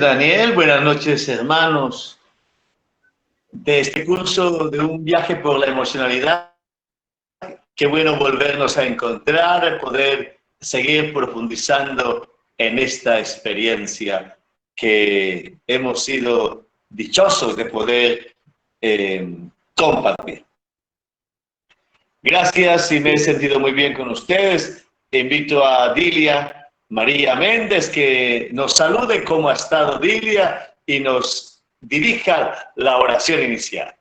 Daniel, buenas noches, hermanos. De este curso de un viaje por la emocionalidad, qué bueno volvernos a encontrar, poder seguir profundizando en esta experiencia que hemos sido dichosos de poder compartir. Gracias y me he sentido muy bien con ustedes. Invito a Dilia María Méndez que nos salude. ¿Cómo ha estado Dilia? Y nos dirija la oración inicial.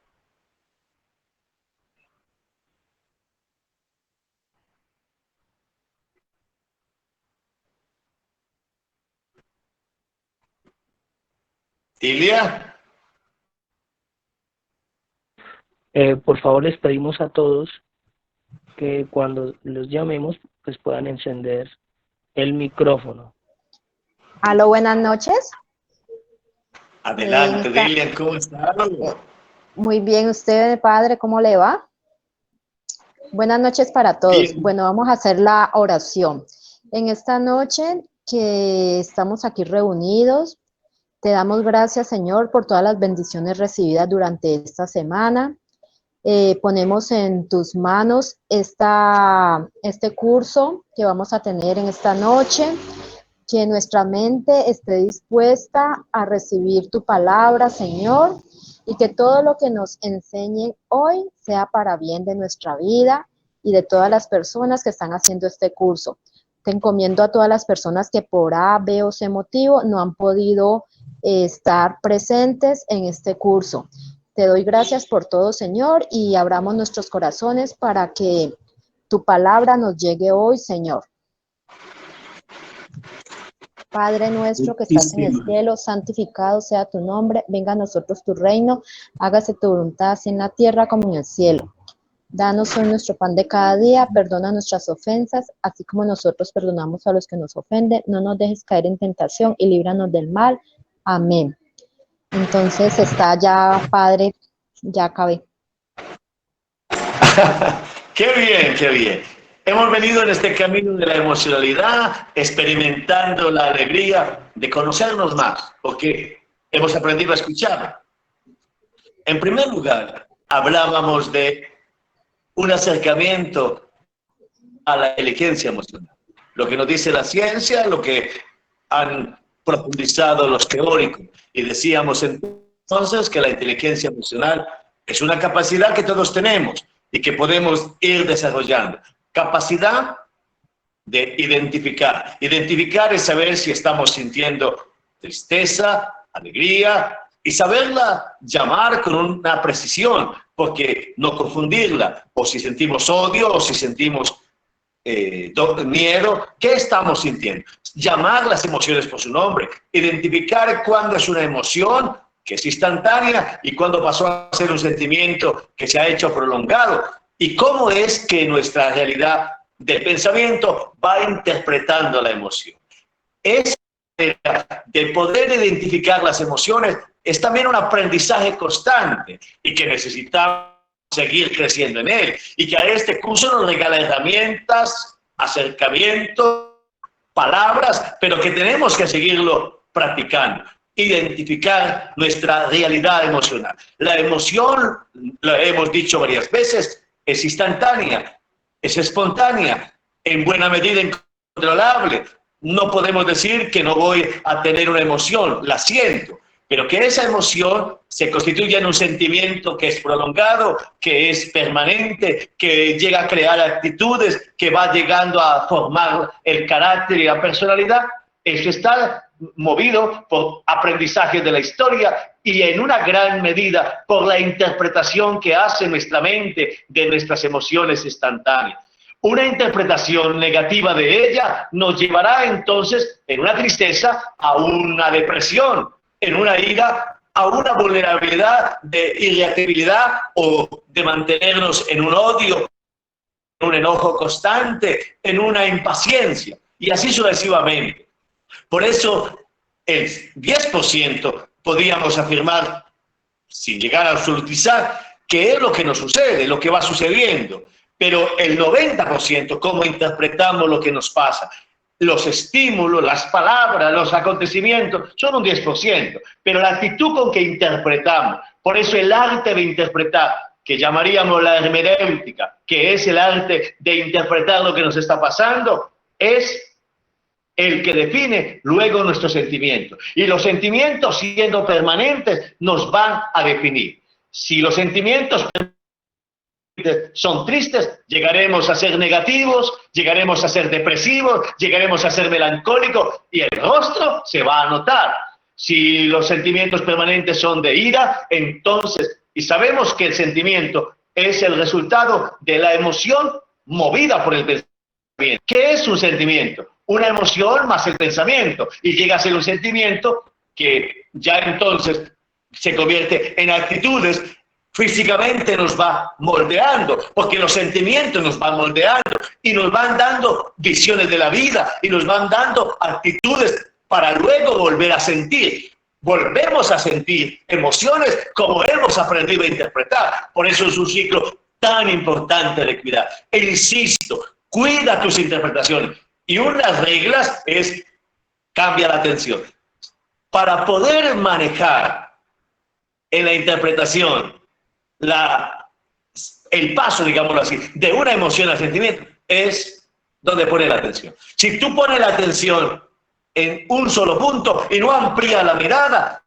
Dilia. Por favor, les pedimos a todos que cuando los llamemos, pues puedan encender el micrófono. Aló, buenas noches. Adelante, Dilia, ¿cómo está? Muy bien, usted, padre, ¿cómo le va? Buenas noches para todos. Bien. Bueno, vamos a hacer la oración. En esta noche que estamos aquí reunidos, te damos gracias, Señor, por todas las bendiciones recibidas durante esta semana. Ponemos en tus manos este curso que vamos a tener en esta noche, que nuestra mente esté dispuesta a recibir tu palabra, Señor, y que todo lo que nos enseñen hoy sea para bien de nuestra vida y de todas las personas que están haciendo este curso. Te encomiendo a todas las personas que por A, B o C motivo no han podido estar presentes en este curso. Te doy gracias por todo, Señor, y abramos nuestros corazones para que tu palabra nos llegue hoy, Señor. Padre nuestro que estás en el cielo, santificado sea tu nombre, venga a nosotros tu reino, hágase tu voluntad así en la tierra como en el cielo. Danos hoy nuestro pan de cada día, perdona nuestras ofensas, así como nosotros perdonamos a los que nos ofenden, no nos dejes caer en tentación y líbranos del mal. Amén. Entonces está ya, Padre, ya acabé. Qué bien, qué bien. Hemos venido en este camino de la emocionalidad, experimentando la alegría de conocernos más, porque hemos aprendido a escuchar. En primer lugar, hablábamos de un acercamiento a la inteligencia emocional. Lo que nos dice la ciencia, lo que han profundizado los teóricos. Y decíamos entonces que la inteligencia emocional es una capacidad que todos tenemos y que podemos ir desarrollando. Capacidad de identificar. Identificar es saber si estamos sintiendo tristeza, alegría, y saberla llamar con una precisión, porque no confundirla, o si sentimos odio, o si sentimos miedo, ¿qué estamos sintiendo? Llamar las emociones por su nombre, identificar cuándo es una emoción que es instantánea y cuándo pasó a ser un sentimiento que se ha hecho prolongado, y cómo es que nuestra realidad del pensamiento va interpretando la emoción. Esa manera de poder identificar las emociones es también un aprendizaje constante y que necesitamos seguir creciendo en él, y que a este curso nos regala herramientas, acercamientos, palabras, pero que tenemos que seguirlo practicando. Identificar nuestra realidad emocional. La emoción, lo hemos dicho varias veces, es instantánea, es espontánea, en buena medida incontrolable. No podemos decir que no voy a tener una emoción, la siento, pero que esa emoción se constituya en un sentimiento que es prolongado, que es permanente, que llega a crear actitudes, que va llegando a formar el carácter y la personalidad. Eso está movido por aprendizaje de la historia y en una gran medida por la interpretación que hace nuestra mente de nuestras emociones instantáneas. Una interpretación negativa de ella nos llevará entonces en una tristeza a una depresión, en una ira a una vulnerabilidad de irritabilidad o de mantenernos en un odio, en un enojo constante, en una impaciencia y así sucesivamente. Por eso el 10% podríamos afirmar, sin llegar a absolutizar, que es lo que nos sucede, lo que va sucediendo. Pero el 90%, cómo interpretamos lo que nos pasa. los estímulos, las palabras, los acontecimientos son un 10%, pero la actitud con que interpretamos, por eso el arte de interpretar, que llamaríamos la hermenéutica, que es el arte de interpretar lo que nos está pasando, es el que define luego nuestros sentimientos. Y los sentimientos, siendo permanentes, nos van a definir. Si los sentimientos son tristes, llegaremos a ser negativos, llegaremos a ser depresivos, llegaremos a ser melancólicos y el rostro se va a notar. Si los sentimientos permanentes son de ira, entonces, y sabemos que el sentimiento es el resultado de la emoción movida por el pensamiento. ¿Qué es un sentimiento? Una emoción más el pensamiento, y llega a ser un sentimiento que ya entonces se convierte en actitudes. Físicamente nos va moldeando, porque los sentimientos nos van moldeando y nos van dando visiones de la vida y nos van dando actitudes para luego volver a sentir. Volvemos a sentir emociones como hemos aprendido a interpretar. Por eso es un ciclo tan importante de cuidar. E insisto, cuida tus interpretaciones. Y una de las reglas es cambia la atención. Para poder manejar en la interpretación el paso, digámoslo así, de una emoción al sentimiento, es donde pone la atención. Si tú pones la atención en un solo punto y no amplías la mirada,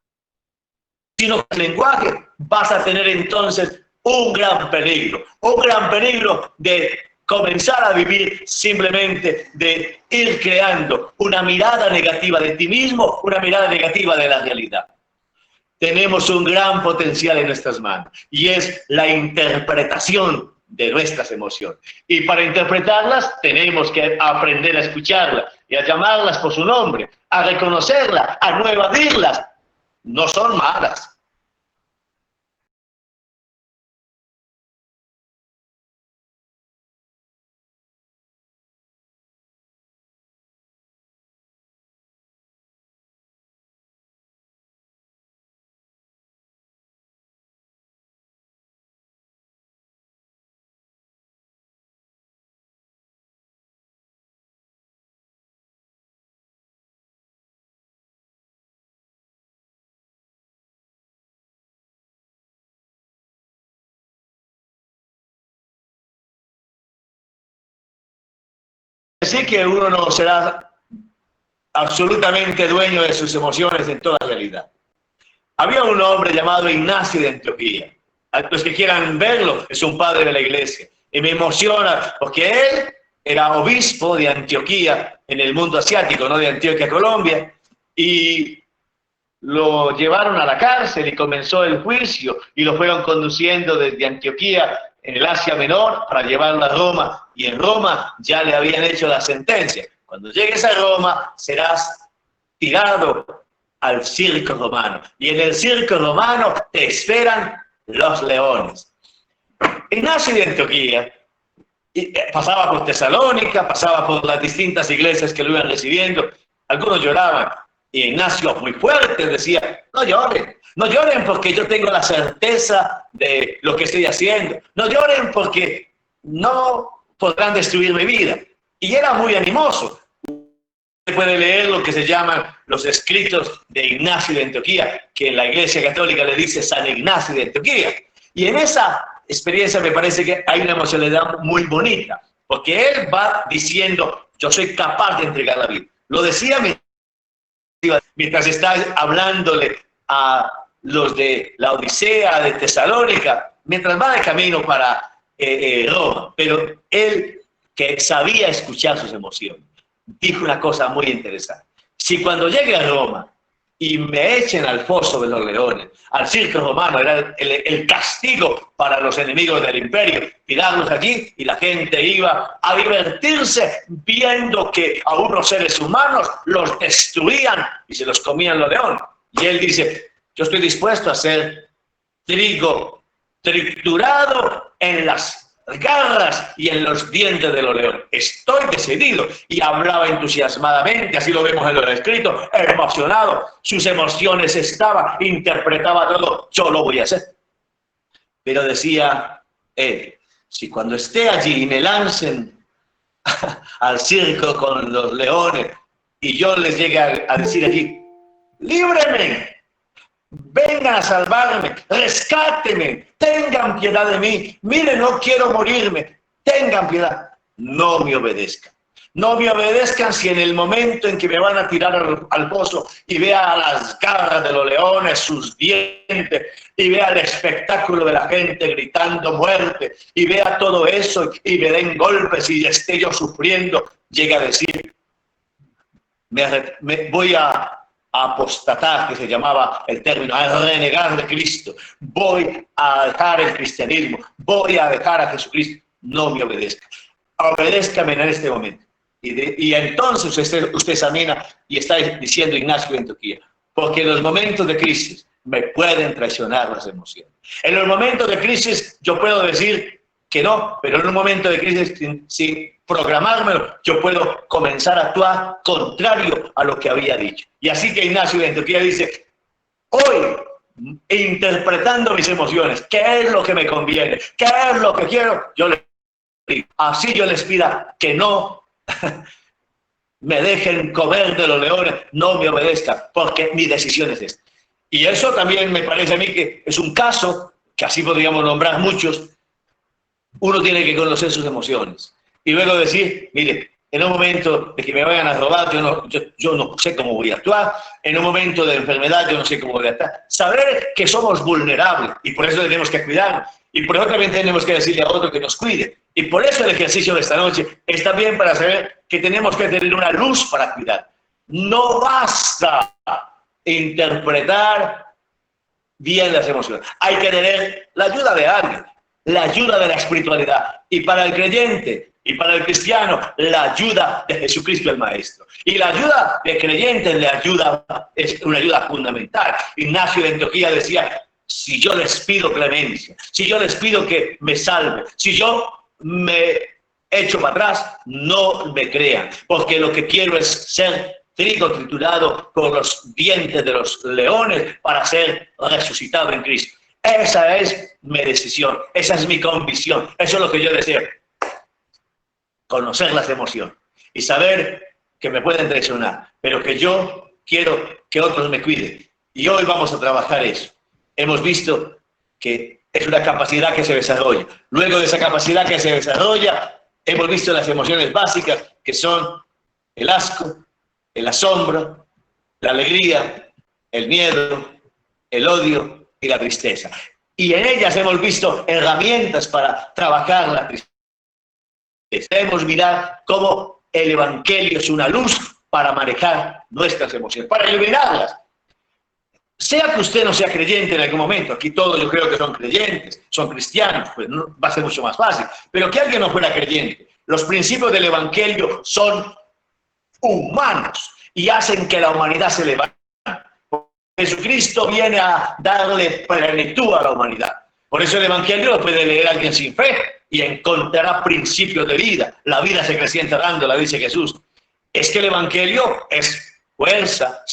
sino el lenguaje, vas a tener entonces un gran peligro de comenzar a vivir simplemente de ir creando una mirada negativa de ti mismo, una mirada negativa de la realidad. Tenemos un gran potencial en nuestras manos y es la interpretación de nuestras emociones. Y para interpretarlas tenemos que aprender a escucharlas y a llamarlas por su nombre, a reconocerlas, a no evadirlas. No son malas. Así que uno no será absolutamente dueño de sus emociones en toda realidad. Había un hombre llamado Ignacio de Antioquía. A los que quieran verlo, es un padre de la iglesia. Y me emociona porque él era obispo de Antioquía en el mundo asiático, no de Antioquia, Colombia. Y lo llevaron a la cárcel y comenzó el juicio y lo fueron conduciendo desde Antioquía en el Asia Menor para llevarlo a Roma, y en Roma ya le habían hecho la sentencia. Cuando llegues a Roma serás tirado al circo romano, y en el circo romano te esperan los leones. Ignacio de Antioquía pasaba por Tesalónica, pasaba por las distintas iglesias que lo iban recibiendo. Algunos lloraban, y Ignacio, muy fuerte, decía: no lloren porque yo tengo la certeza de lo que estoy haciendo. No lloren porque no podrán destruir mi vida. Y era muy animoso. Se puede leer lo que se llaman los escritos de Ignacio de Antioquía, que en la Iglesia Católica le dice San Ignacio de Antioquía. Y en esa experiencia me parece que hay una emocionalidad muy bonita, porque él va diciendo: yo soy capaz de entregar la vida. Lo decía mientras está hablándole a los de la Odisea de Tesalónica, mientras va de camino para Roma. Pero él, que sabía escuchar sus emociones, dijo una cosa muy interesante: si cuando llegue a Roma y me echen al foso de los leones, al circo romano, era el castigo para los enemigos del imperio, tirarlos allí, y la gente iba a divertirse viendo que a unos seres humanos los destruían y se los comían los leones. Y él dice: yo estoy dispuesto a ser trigo triturado en las garras y en los dientes de los leones. Estoy decidido. Y hablaba entusiasmadamente, así lo vemos en los escritos, emocionado. Sus emociones estaban, interpretaba todo: yo lo voy a hacer. Pero decía él: si cuando esté allí y me lancen al circo con los leones y yo les llegue a decir allí, líbrenme, vengan a salvarme, rescátenme, tengan piedad de mí, miren, no quiero morirme, tengan piedad, no me obedezcan. No me obedezcan si en el momento en que me van a tirar al pozo y vea las garras de los leones, sus dientes, y vea el espectáculo de la gente gritando muerte, y vea todo eso y me den golpes y esté yo sufriendo, llega a decir, me voy a apostatar, que se llamaba el término, a renegar de Cristo, voy a dejar el cristianismo, voy a dejar a Jesucristo. No me obedezca. Obedézcame en este momento. Y entonces usted examina y está diciendo Ignacio de Antioquía, porque en los momentos de crisis me pueden traicionar las emociones. En los momentos de crisis yo puedo decir que no, pero en un momento de crisis sin programármelo, yo puedo comenzar a actuar contrario a lo que había dicho. Y así que Ignacio de Antioquía dice, hoy, interpretando mis emociones, ¿qué es lo que me conviene? ¿Qué es lo que quiero? Yo les pido. Así yo les pida que no me dejen comer de los leones, no me obedezcan, porque mi decisión es esta. Y eso también me parece a mí que es un caso, que así podríamos nombrar muchos. Uno tiene que conocer sus emociones y luego decir, mire, en un momento de que me vayan a robar, yo no sé cómo voy a actuar, en un momento de enfermedad yo no sé cómo voy a actuar. Saber que somos vulnerables y por eso tenemos que cuidarnos. Y por eso también tenemos que decirle a otro que nos cuide. Y por eso el ejercicio de esta noche es también para saber que tenemos que tener una luz para cuidar. No basta interpretar bien las emociones. Hay que tener la ayuda de alguien, la ayuda de la espiritualidad. Y para el creyente y para el cristiano, la ayuda de Jesucristo el Maestro. Y la ayuda de creyentes, es una ayuda fundamental. Ignacio de Antioquía decía, si yo les pido clemencia, si yo les pido que me salve, si yo me echo para atrás, no me crean, porque lo que quiero es ser trigo triturado con los dientes de los leones para ser resucitado en Cristo. Esa es mi decisión, esa es mi convicción, eso es lo que yo deseo. Conocer las emociones y saber que me pueden traicionar, pero que yo quiero que otros me cuiden. Y hoy vamos a trabajar eso. Hemos visto que es una capacidad que se desarrolla. Luego de esa capacidad que se desarrolla, hemos visto las emociones básicas, que son el asco, el asombro, la alegría, el miedo, el odio y la tristeza. Y en ellas hemos visto herramientas para trabajar la tristeza. Debemos mirar cómo el Evangelio es una luz para manejar nuestras emociones, para iluminarlas. Sea que usted no sea creyente en algún momento, aquí todos yo creo que son creyentes, son cristianos, pues no, va a ser mucho más fácil, pero que alguien no fuera creyente. Los principios del Evangelio son humanos y hacen que la humanidad se levante. Jesucristo viene a darle plenitud a la humanidad. Por eso el Evangelio lo puede leer alguien sin fe y encontrará principios de vida. La vida se acrecienta dándola, dice Jesús. Es que el Evangelio es fuerza,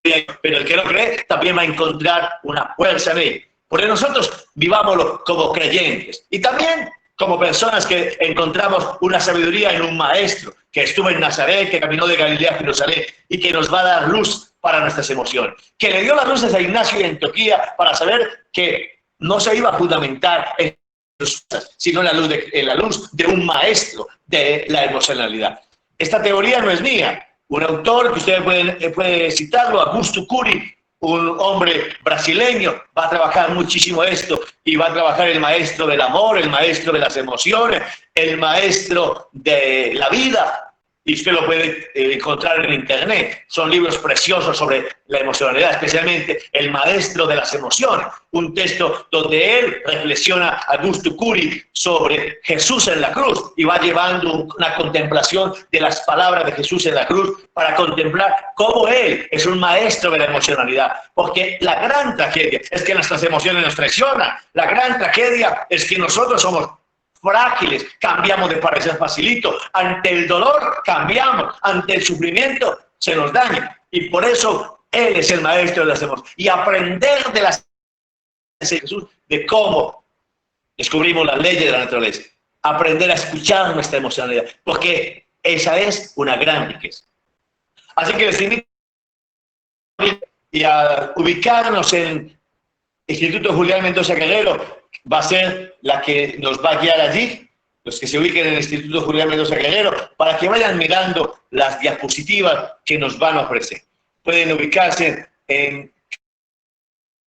pero el que no cree también va a encontrar una fuerza en él. Por eso nosotros vivámoslo como creyentes y también como personas que encontramos una sabiduría en un maestro que estuvo en Nazaret, que caminó de Galilea a Jerusalén y que nos va a dar luz para nuestras emociones. Que le dio las luces a Ignacio de Antioquía para saber que no se iba a fundamentar en sus cosas, sino en la luz de un maestro de la emocionalidad. Esta teoría no es mía. Un autor que ustedes pueden citarlo, Augusto Cury, un hombre brasileño, va a trabajar muchísimo esto y va a trabajar el maestro del amor, el maestro de las emociones, el maestro de la vida. Y usted lo puede encontrar en internet. Son libros preciosos sobre la emocionalidad, especialmente El maestro de las emociones. Un texto donde él reflexiona, Augusto Cury, sobre Jesús en la cruz y va llevando una contemplación de las palabras de Jesús en la cruz para contemplar cómo él es un maestro de la emocionalidad. Porque la gran tragedia es que nuestras emociones nos traicionan. La gran tragedia es que nosotros somos frágiles, cambiamos de parecer facilito, ante el dolor cambiamos, ante el sufrimiento se nos daña, y por eso Él es el maestro de las emociones, y aprender de Jesús, de cómo descubrimos las leyes de la naturaleza. aprender a escuchar nuestra emocionalidad, porque esa es una gran riqueza. Así que les invito a ubicarnos en Instituto Julián Mendoza Guerrero, va a ser la que nos va a guiar allí, los que se ubiquen en el Instituto Julián Mendoza Guerrero, para que vayan mirando las diapositivas que nos van a ofrecer. Pueden ubicarse en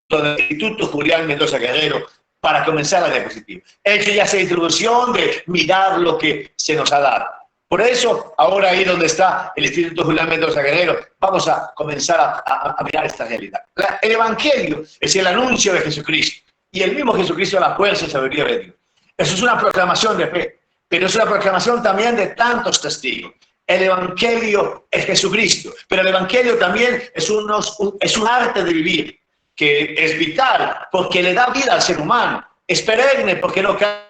el Instituto Julián Mendoza Guerrero para comenzar la diapositiva. He hecho ya esa introducción de mirar lo que se nos ha dado. Por eso, ahora ahí donde está el Instituto Julián Mendoza Guerrero, vamos a comenzar a mirar esta realidad. El Evangelio es el anuncio de Jesucristo, y el mismo Jesucristo es la fuerza y sabiduría de Dios. Eso es una proclamación de fe, pero es una proclamación también de tantos testigos. El Evangelio es Jesucristo, pero el Evangelio también es un arte de vivir, que es vital porque le da vida al ser humano, es perenne porque no cambia,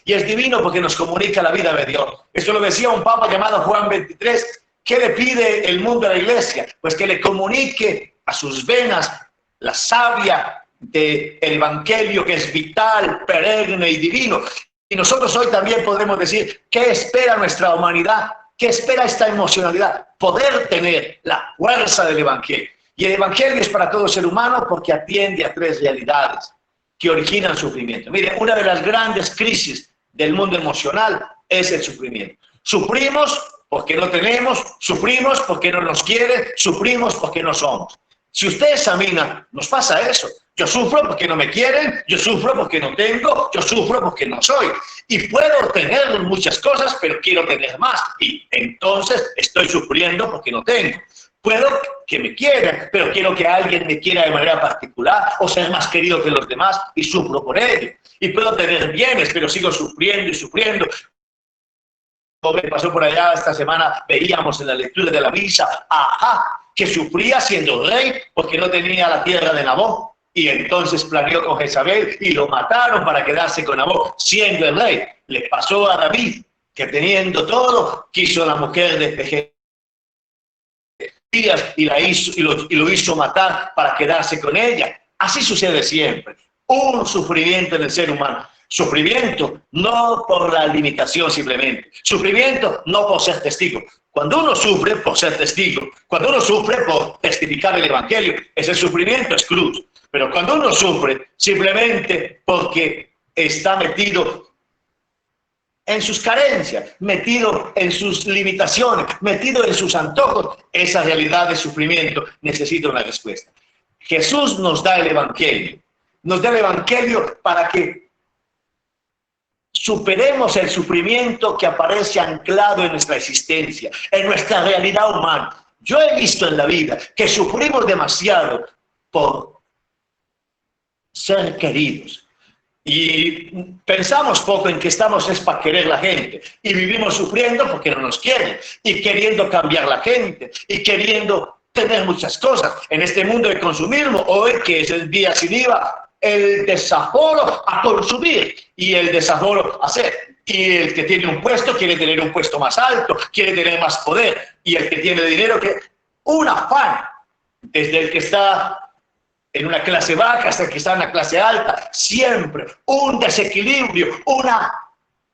y es divino porque nos comunica la vida de Dios. Esto lo decía un papa llamado Juan XXIII. ¿Qué le pide el mundo a la iglesia? Pues que le comunique a sus venas la savia del Evangelio, que es vital, perenne y divino. Y nosotros hoy también podemos decir, ¿qué espera nuestra humanidad? ¿Qué espera esta emocionalidad? Poder tener la fuerza del Evangelio. Y el Evangelio es para todo ser humano porque atiende a tres realidades que originan sufrimiento. Mire, una de las grandes crisis del mundo emocional es el sufrimiento. Sufrimos porque no tenemos, sufrimos porque no nos quieren, sufrimos porque no somos. Si usted examina, nos pasa eso. Yo sufro porque no me quieren, yo sufro porque no tengo, yo sufro porque no soy. Y puedo tener muchas cosas, pero quiero tener más. Y entonces estoy sufriendo porque no tengo. Puedo que me quieran, pero quiero que alguien me quiera de manera particular o ser más querido que los demás y sufro por ello. Y puedo tener bienes, pero sigo sufriendo y sufriendo. Como me pasó por allá esta semana, veíamos en la lectura de la misa, que sufría siendo rey porque no tenía la tierra de Nabot. Y entonces planeó con Jezabel y lo mataron para quedarse con Nabot, siendo el rey. Le pasó a David, que teniendo todo, quiso a la mujer de Jezabel y lo hizo matar para quedarse con ella. Así sucede siempre. Un sufrimiento en el ser humano. Sufrimiento no por la limitación simplemente. Sufrimiento no por ser testigo. Cuando uno sufre por ser testigo, cuando uno sufre por testificar el Evangelio, ese sufrimiento es cruz. Pero cuando uno sufre simplemente porque está metido en sus carencias, metido en sus limitaciones, metido en sus antojos, esa realidad de sufrimiento necesita una respuesta. Jesús nos da el Evangelio para que superemos el sufrimiento que aparece anclado en nuestra existencia, en nuestra realidad humana. Yo he visto en la vida que sufrimos demasiado por ser queridos. Y pensamos poco en que estamos es para querer la gente. Y vivimos sufriendo porque no nos quieren. Y queriendo cambiar la gente. Y queriendo tener muchas cosas. En este mundo de consumismo, hoy que es el día sin IVA, el desaforo a consumir y el desaforo a hacer. Y el que tiene un puesto quiere tener un puesto más alto, quiere tener más poder. Y el que tiene dinero, que un afán, desde el que está en una clase baja hasta el que está en la clase alta, siempre un desequilibrio, una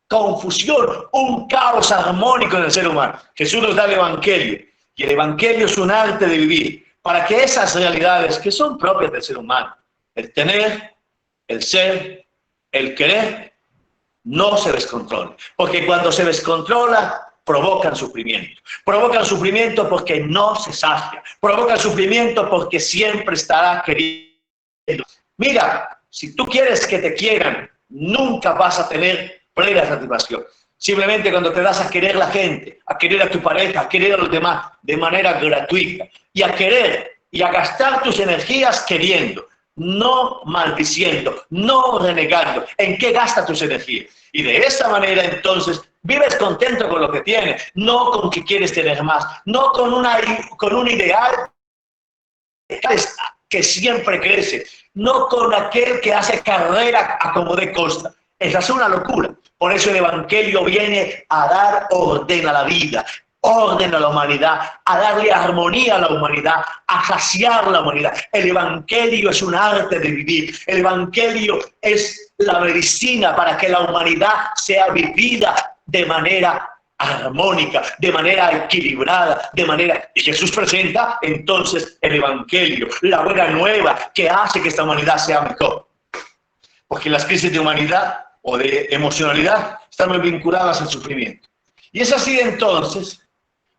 confusión, un caos armónico en el ser humano. Jesús nos da el Evangelio, y el Evangelio es un arte de vivir, para que esas realidades que son propias del ser humano, el tener, el ser, el querer, no se descontrolen. Porque cuando se descontrola, provocan sufrimiento. Provocan sufrimiento porque no se sacia. Provocan sufrimiento porque siempre estará queriendo. Mira, si tú quieres que te quieran, nunca vas a tener plena satisfacción. Simplemente cuando te das a querer la gente, a querer a tu pareja, a querer a los demás de manera gratuita, y a querer y a gastar tus energías queriendo, no maldiciendo, no renegando. ¿En qué gastas tus energías? Y de esa manera entonces vives contento con lo que tienes, no con que quieres tener más, no con un ideal que siempre crece, no con aquel que hace carrera a como de costa. Esa es una locura. Por eso el Evangelio viene a dar orden a la vida, orden a la humanidad, a darle armonía a la humanidad, a saciar la humanidad. El Evangelio es un arte de vivir. El Evangelio es la medicina para que la humanidad sea vivida de manera armónica, de manera equilibrada, y Jesús presenta entonces el Evangelio, la buena nueva que hace que esta humanidad sea mejor. Porque las crisis de humanidad o de emocionalidad están muy vinculadas al sufrimiento. Y es así entonces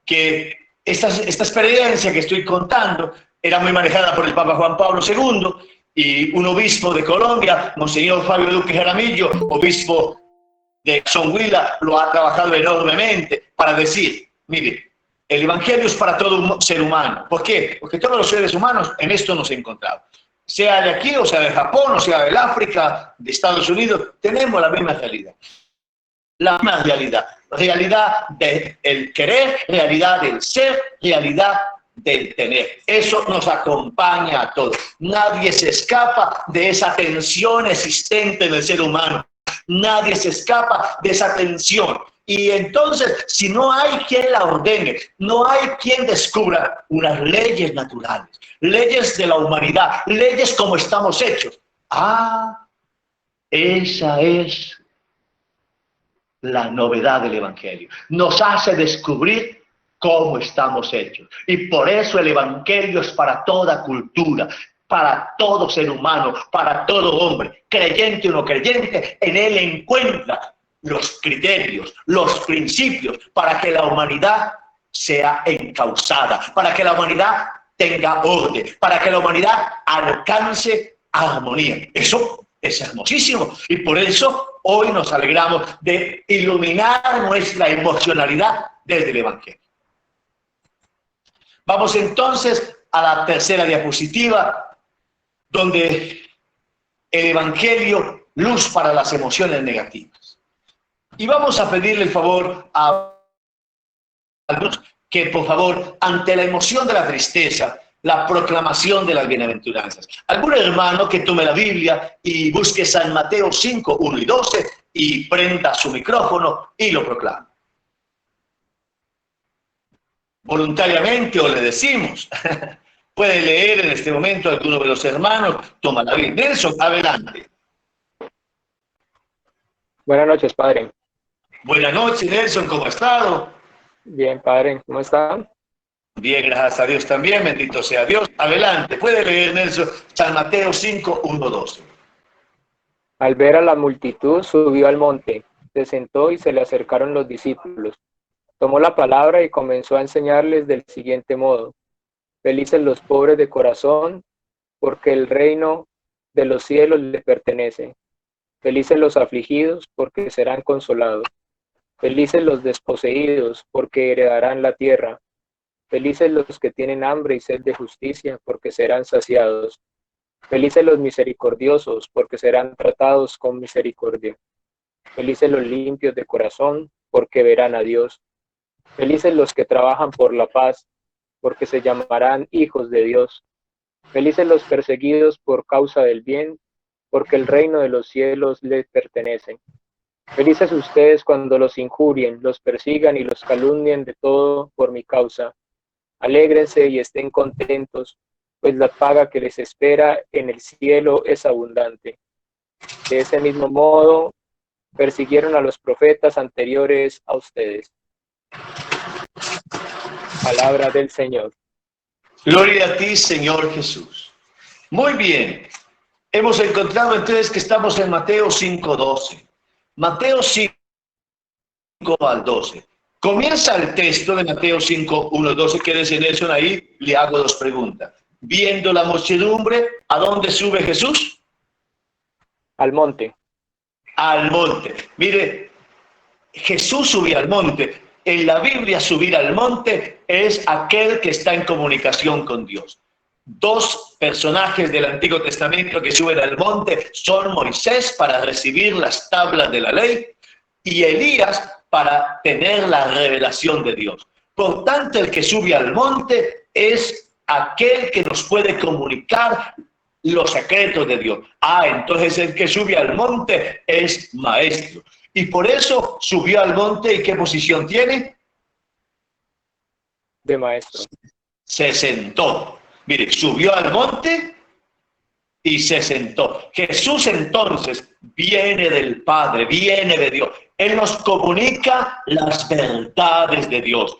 que esta experiencia que estoy contando era muy manejada por el Papa Juan Pablo II y un obispo de Colombia, Monseñor Fabio Duque Jaramillo, obispo de Sonhuila, lo ha trabajado enormemente para decir, mire, el Evangelio es para todo ser humano. ¿Por qué? Porque todos los seres humanos en esto nos encontramos. Sea de aquí, o sea de Japón, o sea del África, de Estados Unidos, tenemos la misma realidad. La misma realidad. Realidad del querer, realidad del ser, realidad del tener. Eso nos acompaña a todos. Nadie se escapa de esa tensión existente en el ser humano. Nadie se escapa de esa tensión. Y entonces, si no hay quien la ordene, no hay quien descubra unas leyes naturales, leyes de la humanidad, leyes como estamos hechos. Esa es la novedad del Evangelio. Nos hace descubrir cómo estamos hechos. Y por eso el Evangelio es para toda cultura, para todo ser humano, para todo hombre, creyente o no creyente. En él encuentra los criterios, los principios para que la humanidad sea encauzada, para que la humanidad tenga orden, para que la humanidad alcance armonía. Eso es hermosísimo y por eso hoy nos alegramos de iluminar nuestra emocionalidad desde el Evangelio. Vamos entonces a la tercera diapositiva, donde el Evangelio, luz para las emociones negativas. Y vamos a pedirle el favor a algunos que, por favor, ante la emoción de la tristeza, la proclamación de las bienaventuranzas. Algún hermano que tome la Biblia y busque San Mateo 5, 1 y 12 y prenda su micrófono y lo proclame. Voluntariamente o le decimos. Puede leer en este momento alguno de los hermanos, toma la Biblia. Nelson, adelante. Buenas noches, padre. Buenas noches, Nelson, ¿cómo ha estado? Bien, padre, ¿cómo está? Bien, gracias a Dios también, bendito sea Dios. Adelante, puede leer, Nelson, San Mateo 5, 1, 12. Al ver a la multitud, subió al monte, se sentó y se le acercaron los discípulos. Tomó la palabra y comenzó a enseñarles del siguiente modo. Felices los pobres de corazón, porque el reino de los cielos les pertenece. Felices los afligidos, porque serán consolados. Felices los desposeídos, porque heredarán la tierra. Felices los que tienen hambre y sed de justicia, porque serán saciados. Felices los misericordiosos, porque serán tratados con misericordia. Felices los limpios de corazón, porque verán a Dios. Felices los que trabajan por la paz, porque se llamarán hijos de Dios. Felices los perseguidos por causa del bien, porque el reino de los cielos les pertenece. Felices ustedes cuando los injurien, los persigan y los calumnien de todo por mi causa. Alégrense y estén contentos, pues la paga que les espera en el cielo es abundante. De ese mismo modo, persiguieron a los profetas anteriores a ustedes. Palabra del Señor. Gloria a ti, Señor Jesús. Muy bien. Hemos encontrado entonces que estamos en Mateo 5:12. Mateo 5 al 12. Comienza el texto de Mateo 5, 1, 12, que dice Nelson ahí, le hago dos preguntas. Viendo la muchedumbre, ¿a dónde sube Jesús? Al monte. Al monte. Mire, Jesús subía al monte. En la Biblia subir al monte es aquel que está en comunicación con Dios. Dos personajes del Antiguo Testamento que suben al monte son Moisés para recibir las tablas de la ley y Elías para tener la revelación de Dios. Por tanto, el que sube al monte es aquel que nos puede comunicar los secretos de Dios. Entonces el que sube al monte es maestro. Y por eso subió al monte. ¿Y qué posición tiene? de maestro. Se sentó. Mire, subió al monte y se sentó. Jesús entonces viene del Padre, viene de Dios. Él nos comunica las verdades de Dios.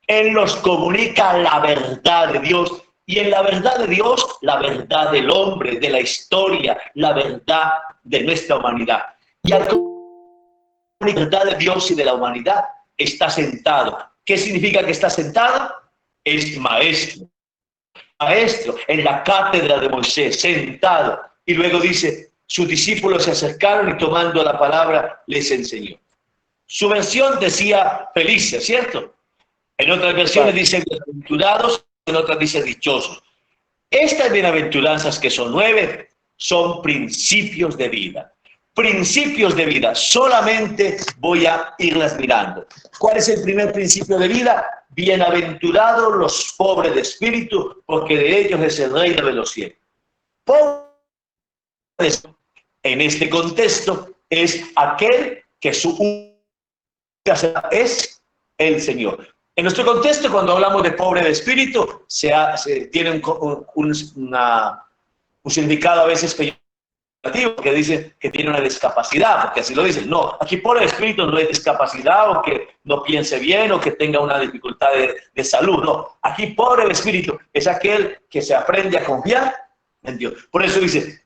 Él nos comunica la verdad de Dios. Y en la verdad de Dios, la verdad del hombre, de la historia, la verdad de nuestra humanidad. Y al la verdad de Dios y de la humanidad está sentado. ¿Qué significa que está sentado? Es maestro. Maestro en la cátedra de Moisés, sentado. Y luego dice, sus discípulos se acercaron y tomando la palabra les enseñó. Su versión decía felices, ¿cierto? En otras versiones dice bienaventurados, en otras dice dichosos. Estas bienaventuranzas, que son 9, son principios de vida. Principios de vida, solamente voy a irlas mirando. ¿Cuál es el primer principio de vida? Bienaventurados los pobres de espíritu, porque de ellos es el reino de los cielos. Pobres, en este contexto, es aquel que su única es el Señor. En nuestro contexto, cuando hablamos de pobre de espíritu, se tiene un significado a veces peyorativo, que dice que tiene una discapacidad, porque así lo dicen. No, aquí pobre de espíritu no es discapacidad o que no piense bien o que tenga una dificultad de salud. No, aquí pobre de espíritu es aquel que se aprende a confiar en Dios. Por eso dice,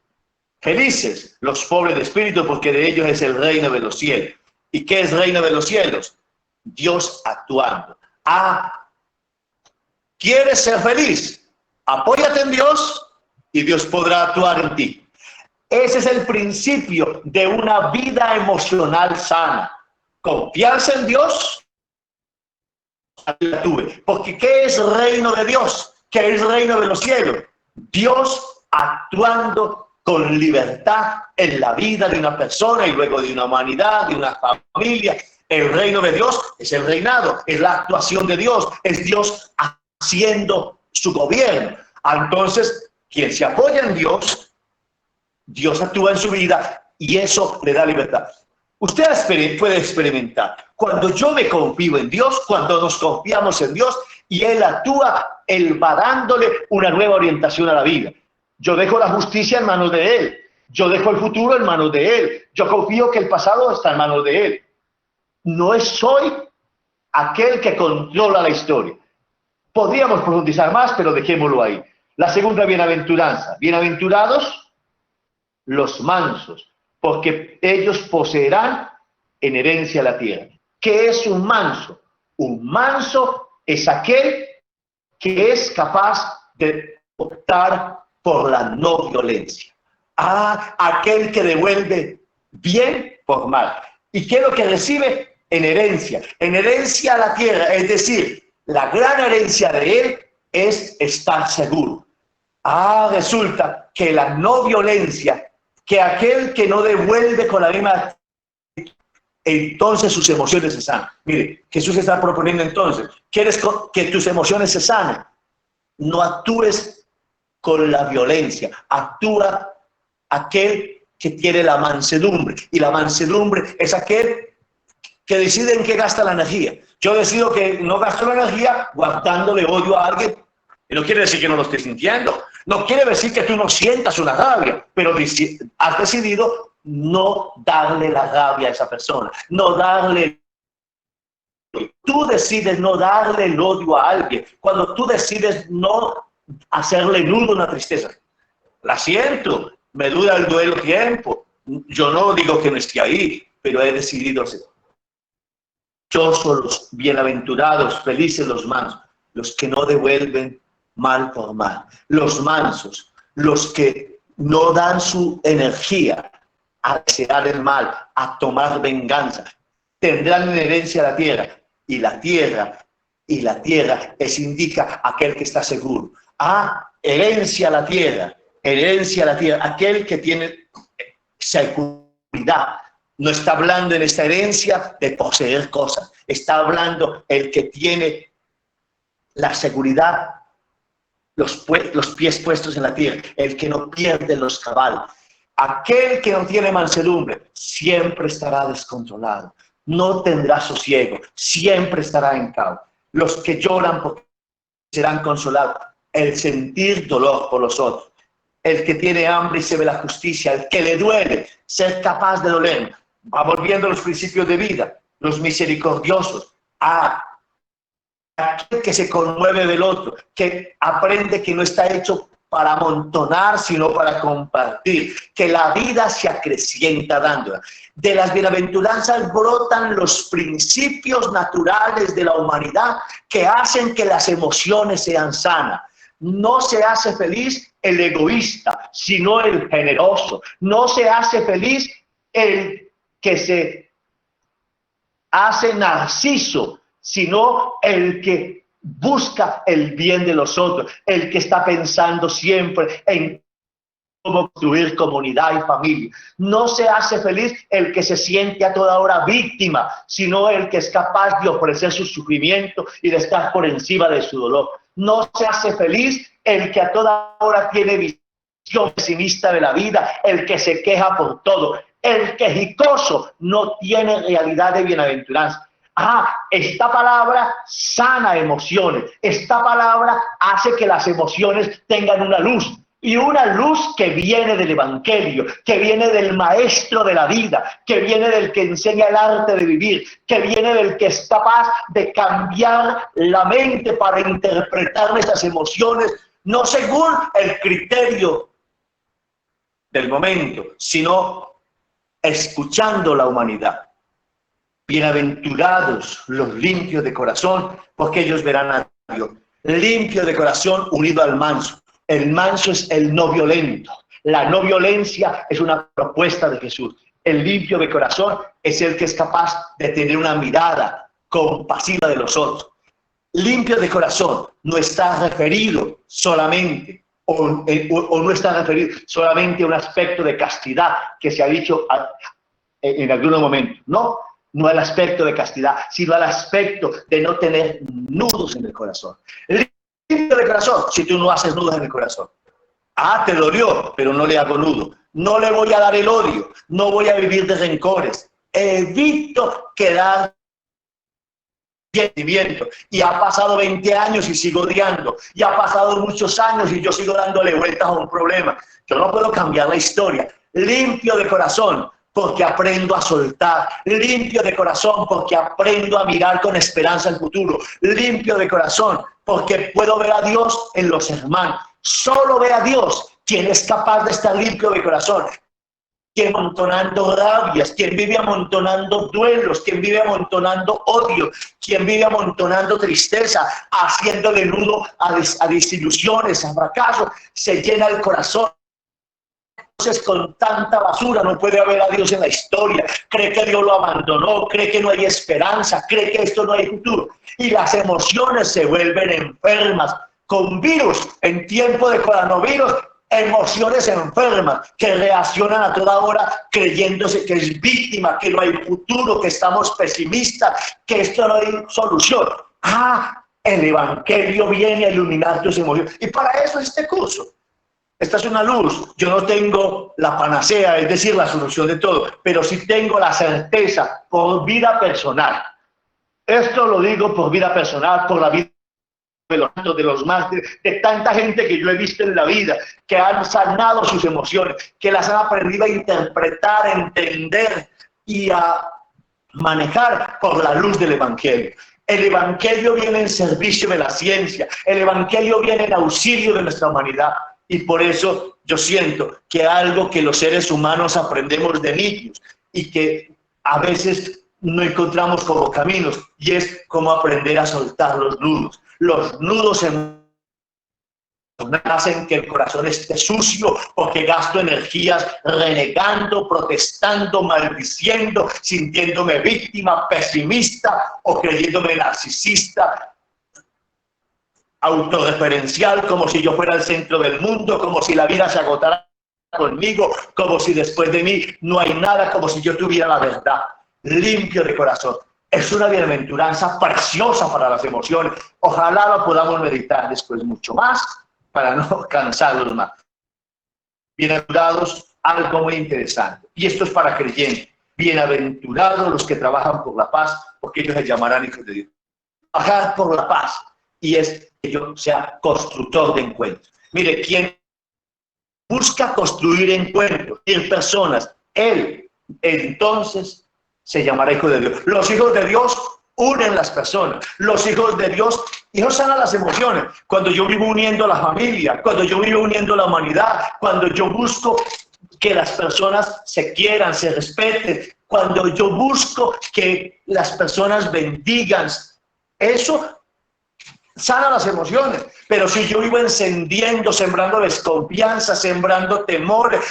felices los pobres de espíritu, porque de ellos es el reino de los cielos. ¿Y qué es reino de los cielos? Dios actuando. ¿Quieres ser feliz? Apóyate en Dios y Dios podrá actuar en ti. Ese es el principio de una vida emocional sana. Confianza en Dios. Porque ¿qué es reino de Dios? ¿Qué es reino de los cielos? Dios actuando con libertad en la vida de una persona y luego de una humanidad, de una familia. El reino de Dios es el reinado, es la actuación de Dios, es Dios haciendo su gobierno. Entonces, quien se apoya en Dios, Dios actúa en su vida y eso le da libertad. Usted puede experimentar, cuando yo me confío en Dios, cuando nos confiamos en Dios y Él actúa, Él va dándole una nueva orientación a la vida. Yo dejo la justicia en manos de Él, yo dejo el futuro en manos de Él, yo confío que el pasado está en manos de Él. No soy aquel que controla la historia. Podríamos profundizar más, pero dejémoslo ahí. La segunda bienaventuranza. Bienaventurados los mansos, porque ellos poseerán en herencia la tierra. ¿Qué es un manso? Un manso es aquel que es capaz de optar por la no violencia. Aquel que devuelve bien por mal. ¿Y qué es lo que recibe? En herencia a la tierra, es decir, la gran herencia de él es estar seguro. Resulta que la no violencia, que aquel que no devuelve con la misma, entonces sus emociones se sanan. Mire, Jesús está proponiendo entonces, ¿quieres que tus emociones se sanen? No actúes con la violencia, actúa aquel que tiene la mansedumbre, y la mansedumbre es aquel que decide en qué gasta la energía. Yo decido que no gasto la energía guardándole odio a alguien. Y no quiere decir que no lo estés sintiendo. No quiere decir que tú no sientas una rabia, pero has decidido no darle la rabia a esa persona. No darle. Tú decides no darle el odio a alguien. Cuando tú decides no hacerle nudo una tristeza. La siento, me dura el duelo tiempo. Yo no digo que no esté ahí, pero he decidido hacerlo. Dichosos los bienaventurados, felices los mansos, los que no devuelven mal por mal. Los mansos, los que no dan su energía a desear el mal, a tomar venganza. Tendrán en herencia la tierra. Y la tierra es indica aquel que está seguro. Herencia a la tierra, aquel que tiene seguridad. No está hablando en esta herencia de poseer cosas. Está hablando el que tiene la seguridad, los pies puestos en la tierra, el que no pierde los caballos. Aquel que no tiene mansedumbre siempre estará descontrolado. No tendrá sosiego, siempre estará en caos. Los que lloran porque serán consolados. El sentir dolor por los otros. El que tiene hambre y se ve la justicia. El que le duele, ser capaz de doler. Va volviendo a los principios de vida. Los misericordiosos. Aquel que se conmueve del otro. Que aprende que no está hecho para amontonar, sino para compartir. Que la vida se acrecienta dándola. De las bienaventuranzas brotan los principios naturales de la humanidad que hacen que las emociones sean sanas. No se hace feliz el egoísta, sino el generoso. No se hace feliz el que se hace narciso, sino el que busca el bien de los otros, el que está pensando siempre en cómo construir comunidad y familia. No se hace feliz el que se siente a toda hora víctima, sino el que es capaz de ofrecer su sufrimiento y de estar por encima de su dolor. No se hace feliz el que a toda hora tiene visión pesimista de la vida, el que se queja por todo, el quejicoso no tiene realidad de bienaventuranza. Esta palabra sana emociones, esta palabra hace que las emociones tengan una luz. Y una luz que viene del Evangelio, que viene del maestro de la vida, que viene del que enseña el arte de vivir, que viene del que es capaz de cambiar la mente para interpretar esas emociones, no según el criterio del momento, sino escuchando la humanidad. Bienaventurados los limpios de corazón, porque ellos verán a Dios. Limpio de corazón unido al manso. El manso es el no violento. La no violencia es una propuesta de Jesús. El limpio de corazón es el que es capaz de tener una mirada compasiva de los otros. Limpio de corazón no está referido solamente o no está referido solamente a un aspecto de castidad que se ha dicho en algunos momentos. No al aspecto de castidad, sino al aspecto de no tener nudos en el corazón. Limpio de corazón, si tú no haces nudos en el corazón. Te dolió, pero no le hago nudo. No le voy a dar el odio, no voy a vivir de rencores. Evito quedar sentimiento. Y ha pasado 20 años y sigo odiando. Y ha pasado muchos años y yo sigo dándole vueltas a un problema. Yo no puedo cambiar la historia. Limpio de corazón, porque aprendo a soltar. Limpio de corazón, porque aprendo a mirar con esperanza el futuro. Limpio de corazón, porque puedo ver a Dios en los hermanos. Solo ve a Dios quien es capaz de estar limpio de corazón. Quien amontonando rabias, quien vive amontonando duelos, quien vive amontonando odio, quien vive amontonando tristeza, haciéndole nudo a desilusiones, a fracasos, se llena el corazón. Entonces, con tanta basura no puede haber a Dios en la historia. Cree que Dios lo abandonó, cree que no hay esperanza, cree que esto no hay futuro. Y las emociones se vuelven enfermas. Con virus, en tiempo de coronavirus, emociones enfermas que reaccionan a toda hora creyéndose que es víctima, que no hay futuro, que estamos pesimistas, que esto no hay solución. El Evangelio viene a iluminar tus emociones. Y para eso es este curso. Esta es una luz. Yo no tengo la panacea, es decir, la solución de todo, pero sí tengo la certeza por vida personal. Esto lo digo por vida personal, por la vida de los mártires, de tanta gente que yo he visto en la vida, que han sanado sus emociones, que las han aprendido a interpretar, a entender y a manejar por la luz del Evangelio. El Evangelio viene en servicio de la ciencia, el Evangelio viene en auxilio de nuestra humanidad. Y por eso yo siento que algo que los seres humanos aprendemos de niños y que a veces no encontramos como caminos, y es como aprender a soltar los nudos. Los nudos hacen que el corazón esté sucio porque gasto energías renegando, protestando, maldiciendo, sintiéndome víctima, pesimista o creyéndome narcisista, autorreferencial, como si yo fuera el centro del mundo, como si la vida se agotara conmigo, como si después de mí no hay nada, como si yo tuviera la verdad. Limpio de corazón. Es una bienaventuranza preciosa para las emociones. Ojalá lo podamos meditar después mucho más para no cansarlos más. Bienaventurados, algo muy interesante. Y esto es para creyentes. Bienaventurados los que trabajan por la paz, porque ellos se llamarán hijos de Dios. Trabajar por la paz. y es que yo sea constructor de encuentros. Mire, quien busca construir encuentros en personas, él entonces se llamará hijo de Dios. Los hijos de Dios unen las personas. Los hijos de Dios sanan las emociones. Cuando yo vivo uniendo la familia, cuando yo vivo uniendo la humanidad, cuando yo busco que las personas se quieran, se respeten, cuando yo busco que las personas bendigan, eso sana las emociones. Pero si yo vivo encendiendo, sembrando desconfianza, sembrando temores,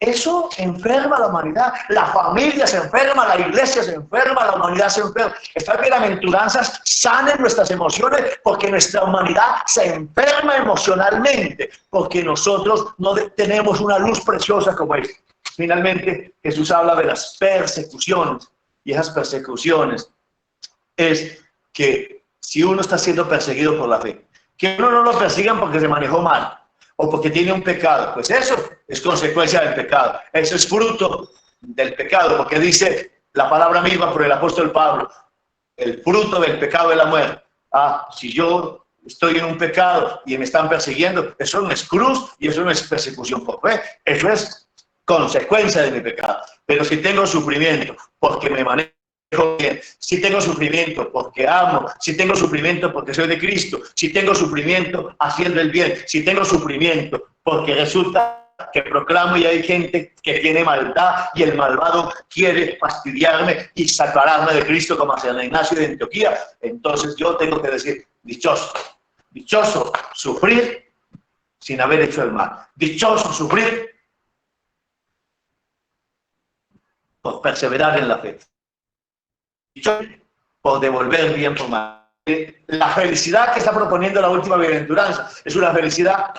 eso enferma a la humanidad. La familia se enferma, la iglesia se enferma, la humanidad se enferma. Estas bienaventuranzas sanen nuestras emociones porque nuestra humanidad se enferma emocionalmente, porque nosotros no tenemos una luz preciosa como esta. Finalmente, Jesús habla de las persecuciones, y esas persecuciones es que si uno está siendo perseguido por la fe, que uno no lo persigan porque se manejó mal o porque tiene un pecado, pues eso es consecuencia del pecado, eso es fruto del pecado, porque dice la palabra misma por el apóstol Pablo, el fruto del pecado es la muerte. Si yo estoy en un pecado y me están persiguiendo, eso no es cruz y eso no es persecución por fe, eso es consecuencia de mi pecado. Pero si tengo sufrimiento porque me manejo bien, si tengo sufrimiento porque amo, si tengo sufrimiento porque soy de Cristo, si tengo sufrimiento haciendo el bien, si tengo sufrimiento porque resulta que proclamo y hay gente que tiene maldad y el malvado quiere fastidiarme y separarme de Cristo como a San Ignacio de Antioquía, entonces yo tengo que decir, dichoso sufrir sin haber hecho el mal, dichoso sufrir por perseverar en la fe, dichoso por devolver bien por mal. La felicidad que está proponiendo la última bienaventuranza es una felicidad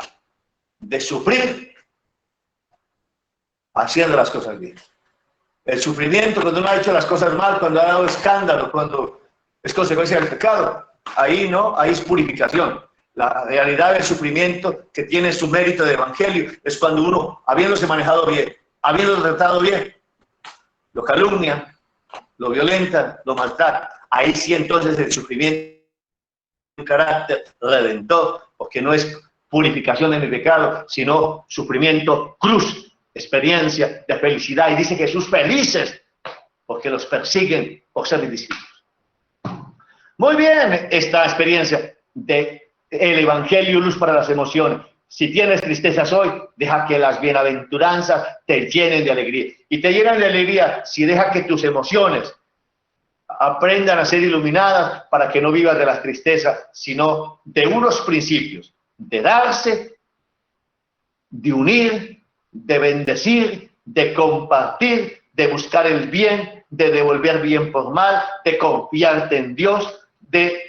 de sufrir haciendo las cosas bien. El sufrimiento cuando uno ha hecho las cosas mal, cuando ha dado escándalo, cuando es consecuencia del pecado, ahí no, ahí es purificación. La realidad del sufrimiento que tiene su mérito de evangelio es cuando uno, habiéndose manejado bien, habiéndose tratado bien, lo calumnia, lo violenta, lo maltrata. Ahí sí entonces el sufrimiento un carácter redentor, porque no es purificación de mi pecado, sino sufrimiento, cruz, experiencia de felicidad. Y dice Jesús, felices, porque los persiguen por ser mis discípulos. Muy bien, esta experiencia de el Evangelio, luz para las emociones. Si tienes tristezas hoy, deja que las bienaventuranzas te llenen de alegría. Y te llenan de alegría si deja que tus emociones aprendan a ser iluminadas para que no vivas de las tristezas, sino de unos principios, de darse, de unir, de bendecir, de compartir, de buscar el bien, de devolver bien por mal, de confiarte en Dios, de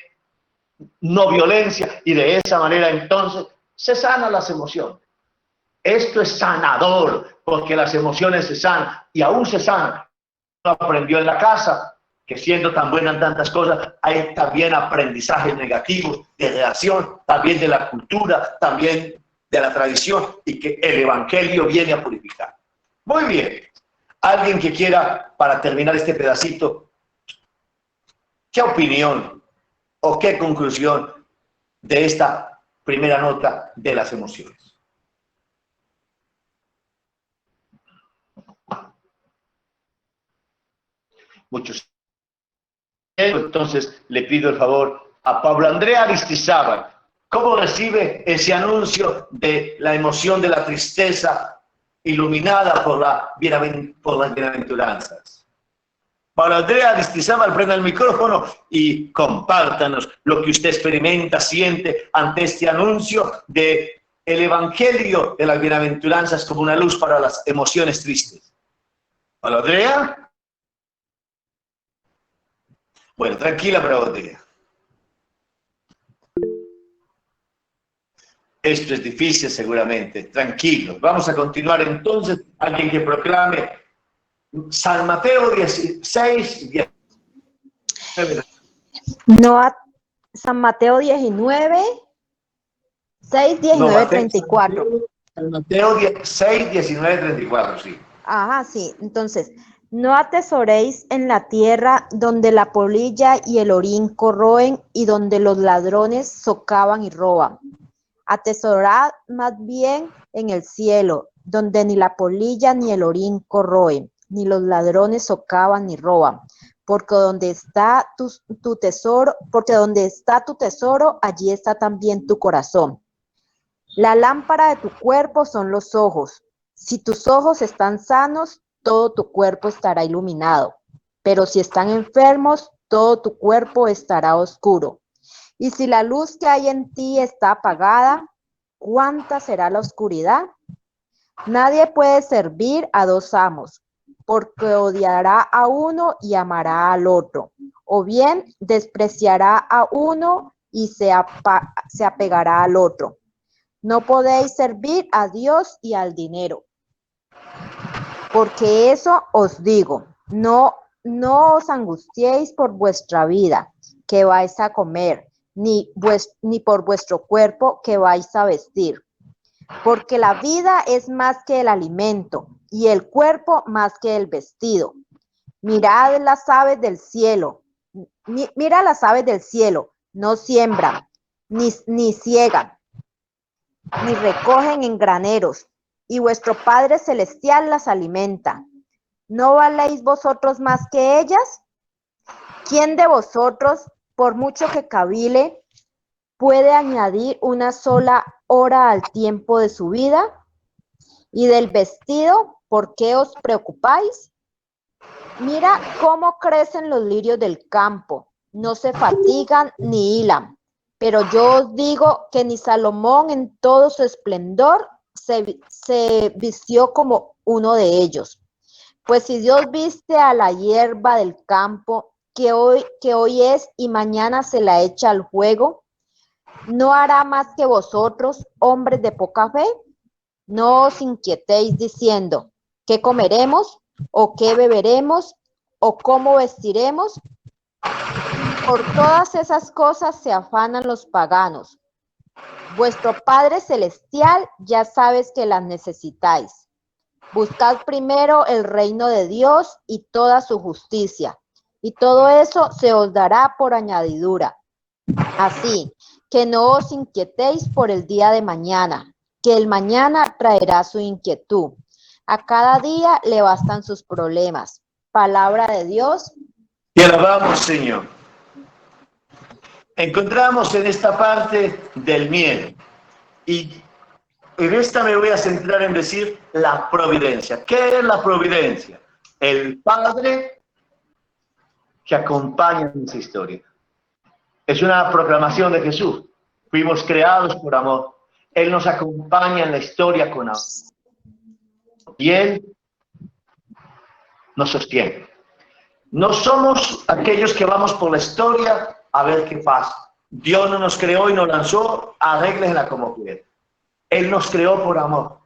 no violencia, y de esa manera entonces se sanan las emociones. Esto es sanador, porque las emociones se sanan, y aún se sanan. Uno aprendió en la casa que siendo tan buena en tantas cosas, hay también aprendizajes negativos de reacción, también de la cultura, también de la tradición, y que el Evangelio viene a purificar. Muy bien. Alguien que quiera, para terminar este pedacito, ¿qué opinión o qué conclusión de esta primera nota de las emociones? Muchos. Entonces le pido el favor a Pablo Andrea Aristizábal. ¿Cómo recibe ese anuncio de la emoción de la tristeza iluminada por las bienaventuranzas? Pablo Andrea Aristizábal, prenda el micrófono y compártanos lo que usted experimenta, siente ante este anuncio de el Evangelio de las bienaventuranzas como una luz para las emociones tristes. Pablo Andrea. Bueno, tranquila, Bravo Andrea. Esto es difícil seguramente, tranquilo. Vamos a continuar entonces. Alguien que proclame San Mateo 16, 19. No, San Mateo 19, 6, 19, 34. San Mateo 6, 19, 34, sí. Ajá, sí. Entonces, No atesoréis en la tierra donde la polilla y el orín corroen y donde los ladrones socavan y roban. Atesorad más bien en el cielo, donde ni la polilla ni el orín corroen, ni los ladrones socavan ni roban. Porque donde está tu tesoro, allí está también tu corazón. La lámpara de tu cuerpo son los ojos. Si tus ojos están sanos, todo tu cuerpo estará iluminado. Pero si están enfermos, todo tu cuerpo estará oscuro. Y si la luz que hay en ti está apagada, ¿cuánta será la oscuridad? Nadie puede servir a dos amos, porque odiará a uno y amará al otro, o bien despreciará a uno y se apegará al otro. No podéis servir a Dios y al dinero. Porque eso os digo, no os angustiéis por vuestra vida, que vais a comer, ni por vuestro cuerpo, que vais a vestir. Porque la vida es más que el alimento, y el cuerpo más que el vestido. Mirad las aves del cielo, mira las aves del cielo, no siembran, ni ciegan, ni recogen en graneros, y vuestro Padre Celestial las alimenta. ¿No valéis vosotros más que ellas? ¿Quién de vosotros, por mucho que cavile, puede añadir una sola hora al tiempo de su vida? ¿Y del vestido, por qué os preocupáis? Mira cómo crecen los lirios del campo, no se fatigan ni hilan. Pero yo os digo que ni Salomón en todo su esplendor se vistió como uno de ellos. Pues si Dios viste a la hierba del campo, que hoy es y mañana se la echa al fuego, ¿no hará más que vosotros, hombres de poca fe? No os inquietéis diciendo, ¿qué comeremos? ¿O qué beberemos? ¿O cómo vestiremos? Por todas esas cosas se afanan los paganos. Vuestro Padre Celestial ya sabes que las necesitáis. Buscad primero el reino de Dios y toda su justicia, y todo eso se os dará por añadidura. Así que no os inquietéis por el día de mañana, que el mañana traerá su inquietud. A cada día le bastan sus problemas. Palabra de Dios. Te alabamos, Señor. Encontramos en esta parte del miedo. Y en esta me voy a centrar en decir la providencia. ¿Qué es la providencia? El Padre que acompaña nuestra historia. Es una proclamación de Jesús. Fuimos creados por amor. Él nos acompaña en la historia con amor. Y Él nos sostiene. No somos aquellos que vamos por la historia a ver qué pasa. Dios no nos creó y nos lanzó, arréglenla como quieran. Él nos creó por amor.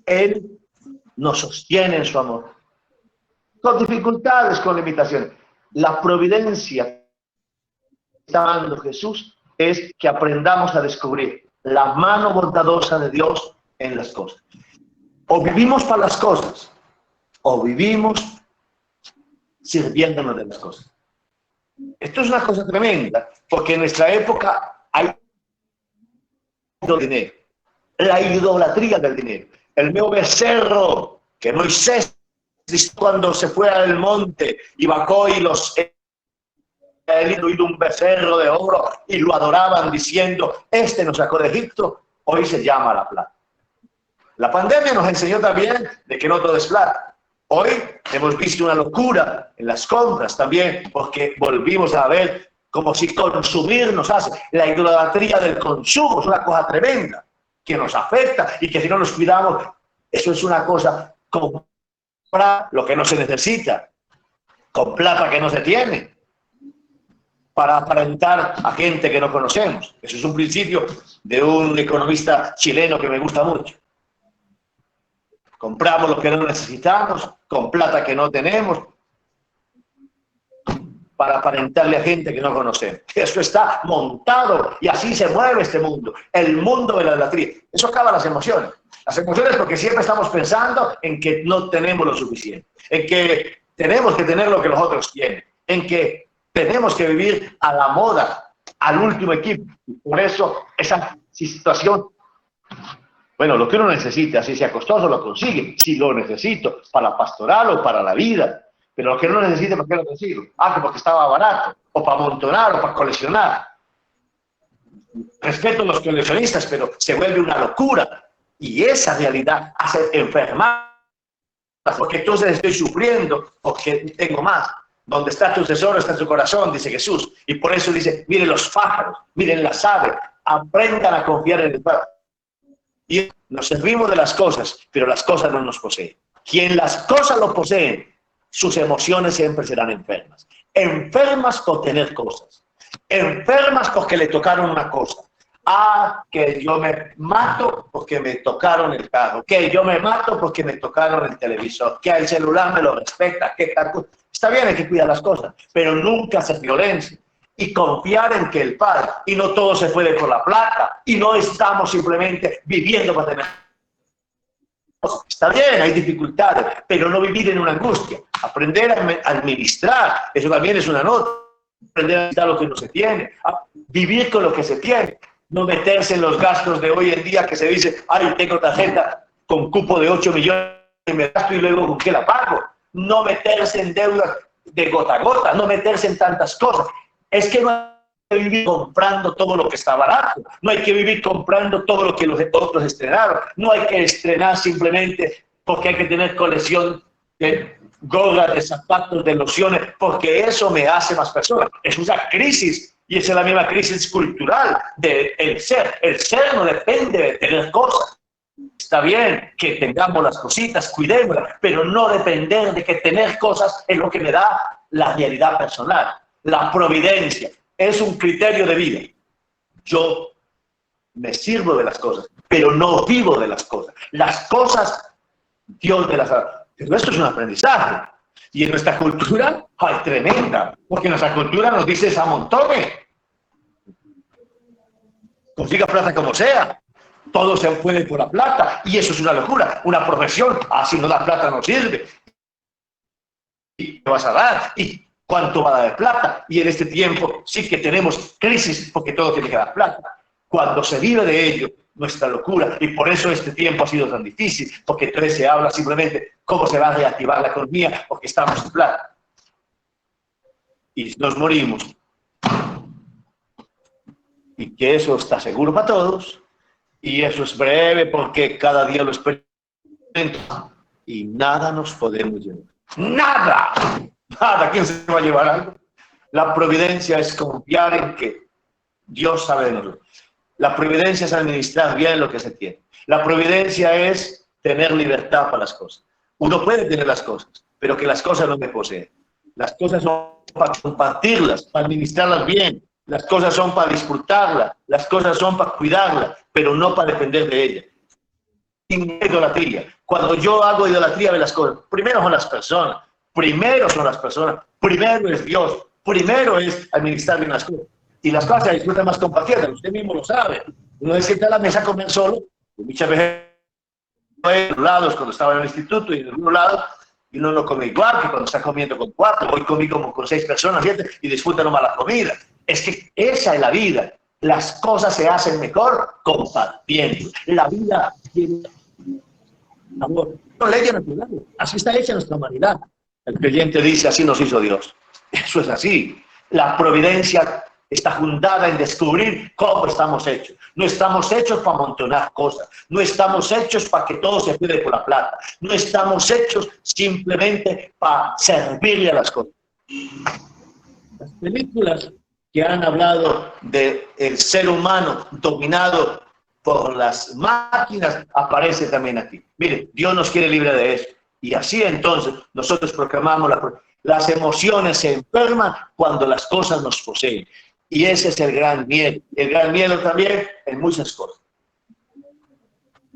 Él nos sostiene en su amor. Con dificultades, con limitaciones. La providencia que está dando Jesús es que aprendamos a descubrir la mano bondadosa de Dios en las cosas. O vivimos para las cosas, o vivimos sirviéndonos de las cosas. Esto es una cosa tremenda, porque en nuestra época hay dinero, la idolatría del dinero. El nuevo becerro que Moisés cuando se fue al monte y bajó y los israelitas un becerro de oro y lo adoraban diciendo, este nos sacó de Egipto, hoy se llama la plata. La pandemia nos enseñó también de que no todo es plata. Hoy hemos visto una locura en las compras también, porque volvimos a ver como si consumir nos hace. La idolatría del consumo es una cosa tremenda, que nos afecta y que si no nos cuidamos, eso es una cosa, comprar lo que no se necesita, con plata que no se tiene, para aparentar a gente que no conocemos. Eso es un principio de un economista chileno que me gusta mucho. Compramos lo que no necesitamos, con plata que no tenemos, para aparentarle a gente que no conocemos. Eso está montado y así se mueve este mundo, el mundo de la idolatría. Eso acaba las emociones. Las emociones porque siempre estamos pensando en que no tenemos lo suficiente, en que tenemos que tener lo que los otros tienen, en que tenemos que vivir a la moda, al último equipo. Por eso esa situación, bueno, lo que uno necesita, si sea costoso, lo consigue. Si lo necesito para la pastoral o para la vida. Pero lo que no necesita, ¿por qué lo consigo? Que porque estaba barato, o para amontonar, o para coleccionar. Respeto a los coleccionistas, pero se vuelve una locura. Y esa realidad hace enfermar, porque entonces estoy sufriendo, porque tengo más. Donde está tu tesoro está tu corazón, dice Jesús. Y por eso dice, miren los pájaros, miren las aves, aprendan a confiar en el Padre. Y nos servimos de las cosas, pero las cosas no nos poseen. Quien las cosas lo poseen, sus emociones siempre serán enfermas. Enfermas por tener cosas. Enfermas porque le tocaron una cosa. Que yo me mato porque me tocaron el carro. Que yo me mato porque me tocaron el televisor. Que el celular me lo respeta. Que está bien, hay que cuidar las cosas, pero nunca hacer violencia. Y confiar en que el Padre, y no todo se puede por la plata, y no estamos simplemente viviendo para tener. Está bien, hay dificultades, pero no vivir en una angustia. Aprender a administrar, eso también es una nota. Aprender a administrar lo que no se tiene, a vivir con lo que se tiene. No meterse en los gastos de hoy en día que se dice, tengo tarjeta con cupo de 8 millones y me gasto y luego ¿con qué la pago? No meterse en deudas de gota a gota, no meterse en tantas cosas. Es que no hay que vivir comprando todo lo que está barato, no hay que vivir comprando todo lo que los otros estrenaron, no hay que estrenar simplemente porque hay que tener colección de gorras, de zapatos, de lociones, porque eso me hace más persona. Es una crisis. Y esa es la misma crisis cultural del ser. El ser no depende de tener cosas. Está bien que tengamos las cositas, cuidémoslas, pero no depender de que tener cosas es lo que me da la realidad personal. La providencia es un criterio de vida. Yo me sirvo de las cosas, pero no vivo de las cosas. Las cosas, Dios me las da. Pero esto es un aprendizaje. Y en nuestra cultura, tremenda, porque nuestra cultura nos dice esa montones. Consiga plata como sea. Todo se puede por la plata. Y eso es una locura, una profesión. Si no da plata no sirve. ¿Y qué vas a dar? ¿Y cuánto va a dar de plata? Y en este tiempo sí que tenemos crisis porque todo tiene que dar plata. Cuando se vive de ello, nuestra locura. Y por eso este tiempo ha sido tan difícil, porque entonces se habla simplemente cómo se va a reactivar la economía porque estamos en plata. Y nos morimos. Y que eso está seguro para todos. Y eso es breve porque cada día lo experimento. Y nada nos podemos llevar. ¡Nada! Nada. ¿Quién se va a llevar algo? La providencia es confiar en que Dios sabe de nosotros. La providencia es administrar bien lo que se tiene. La providencia es tener libertad para las cosas. Uno puede tener las cosas, pero que las cosas no me poseen. Las cosas son para compartirlas, para administrarlas bien. Las cosas son para disfrutarlas. Las cosas son para cuidarlas, pero no para depender de ellas. Sin idolatría. Cuando yo hago idolatría de las cosas, primero son las personas. Primero son las personas. Primero es Dios. Primero es administrar bien las cosas. Y las cosas se disfrutan más compartidas, usted mismo lo sabe. Uno se sienta a la mesa a comer solo, y muchas veces en los lados cuando estaba en el instituto y en algunos lados, y uno no come igual que cuando está comiendo con 4, hoy comí como con 6 personas, ¿cierto? Y disfruta nomás la comida. Es que esa es la vida. Las cosas se hacen mejor compartiendo. La vida tiene amor. Son leyes naturales. Así está hecha nuestra humanidad. El creyente dice, así nos hizo Dios. Eso es así. La providencia está fundada en descubrir cómo estamos hechos. No estamos hechos para amontonar cosas. No estamos hechos para que todo se quede por la plata. No estamos hechos simplemente para servirle a las cosas. Las películas que han hablado del ser humano dominado por las máquinas aparecen también aquí. Mire, Dios nos quiere libre de eso. Y así entonces nosotros proclamamos las emociones se enferman cuando las cosas nos poseen. Y ese es el gran miedo. El gran miedo también en muchas cosas.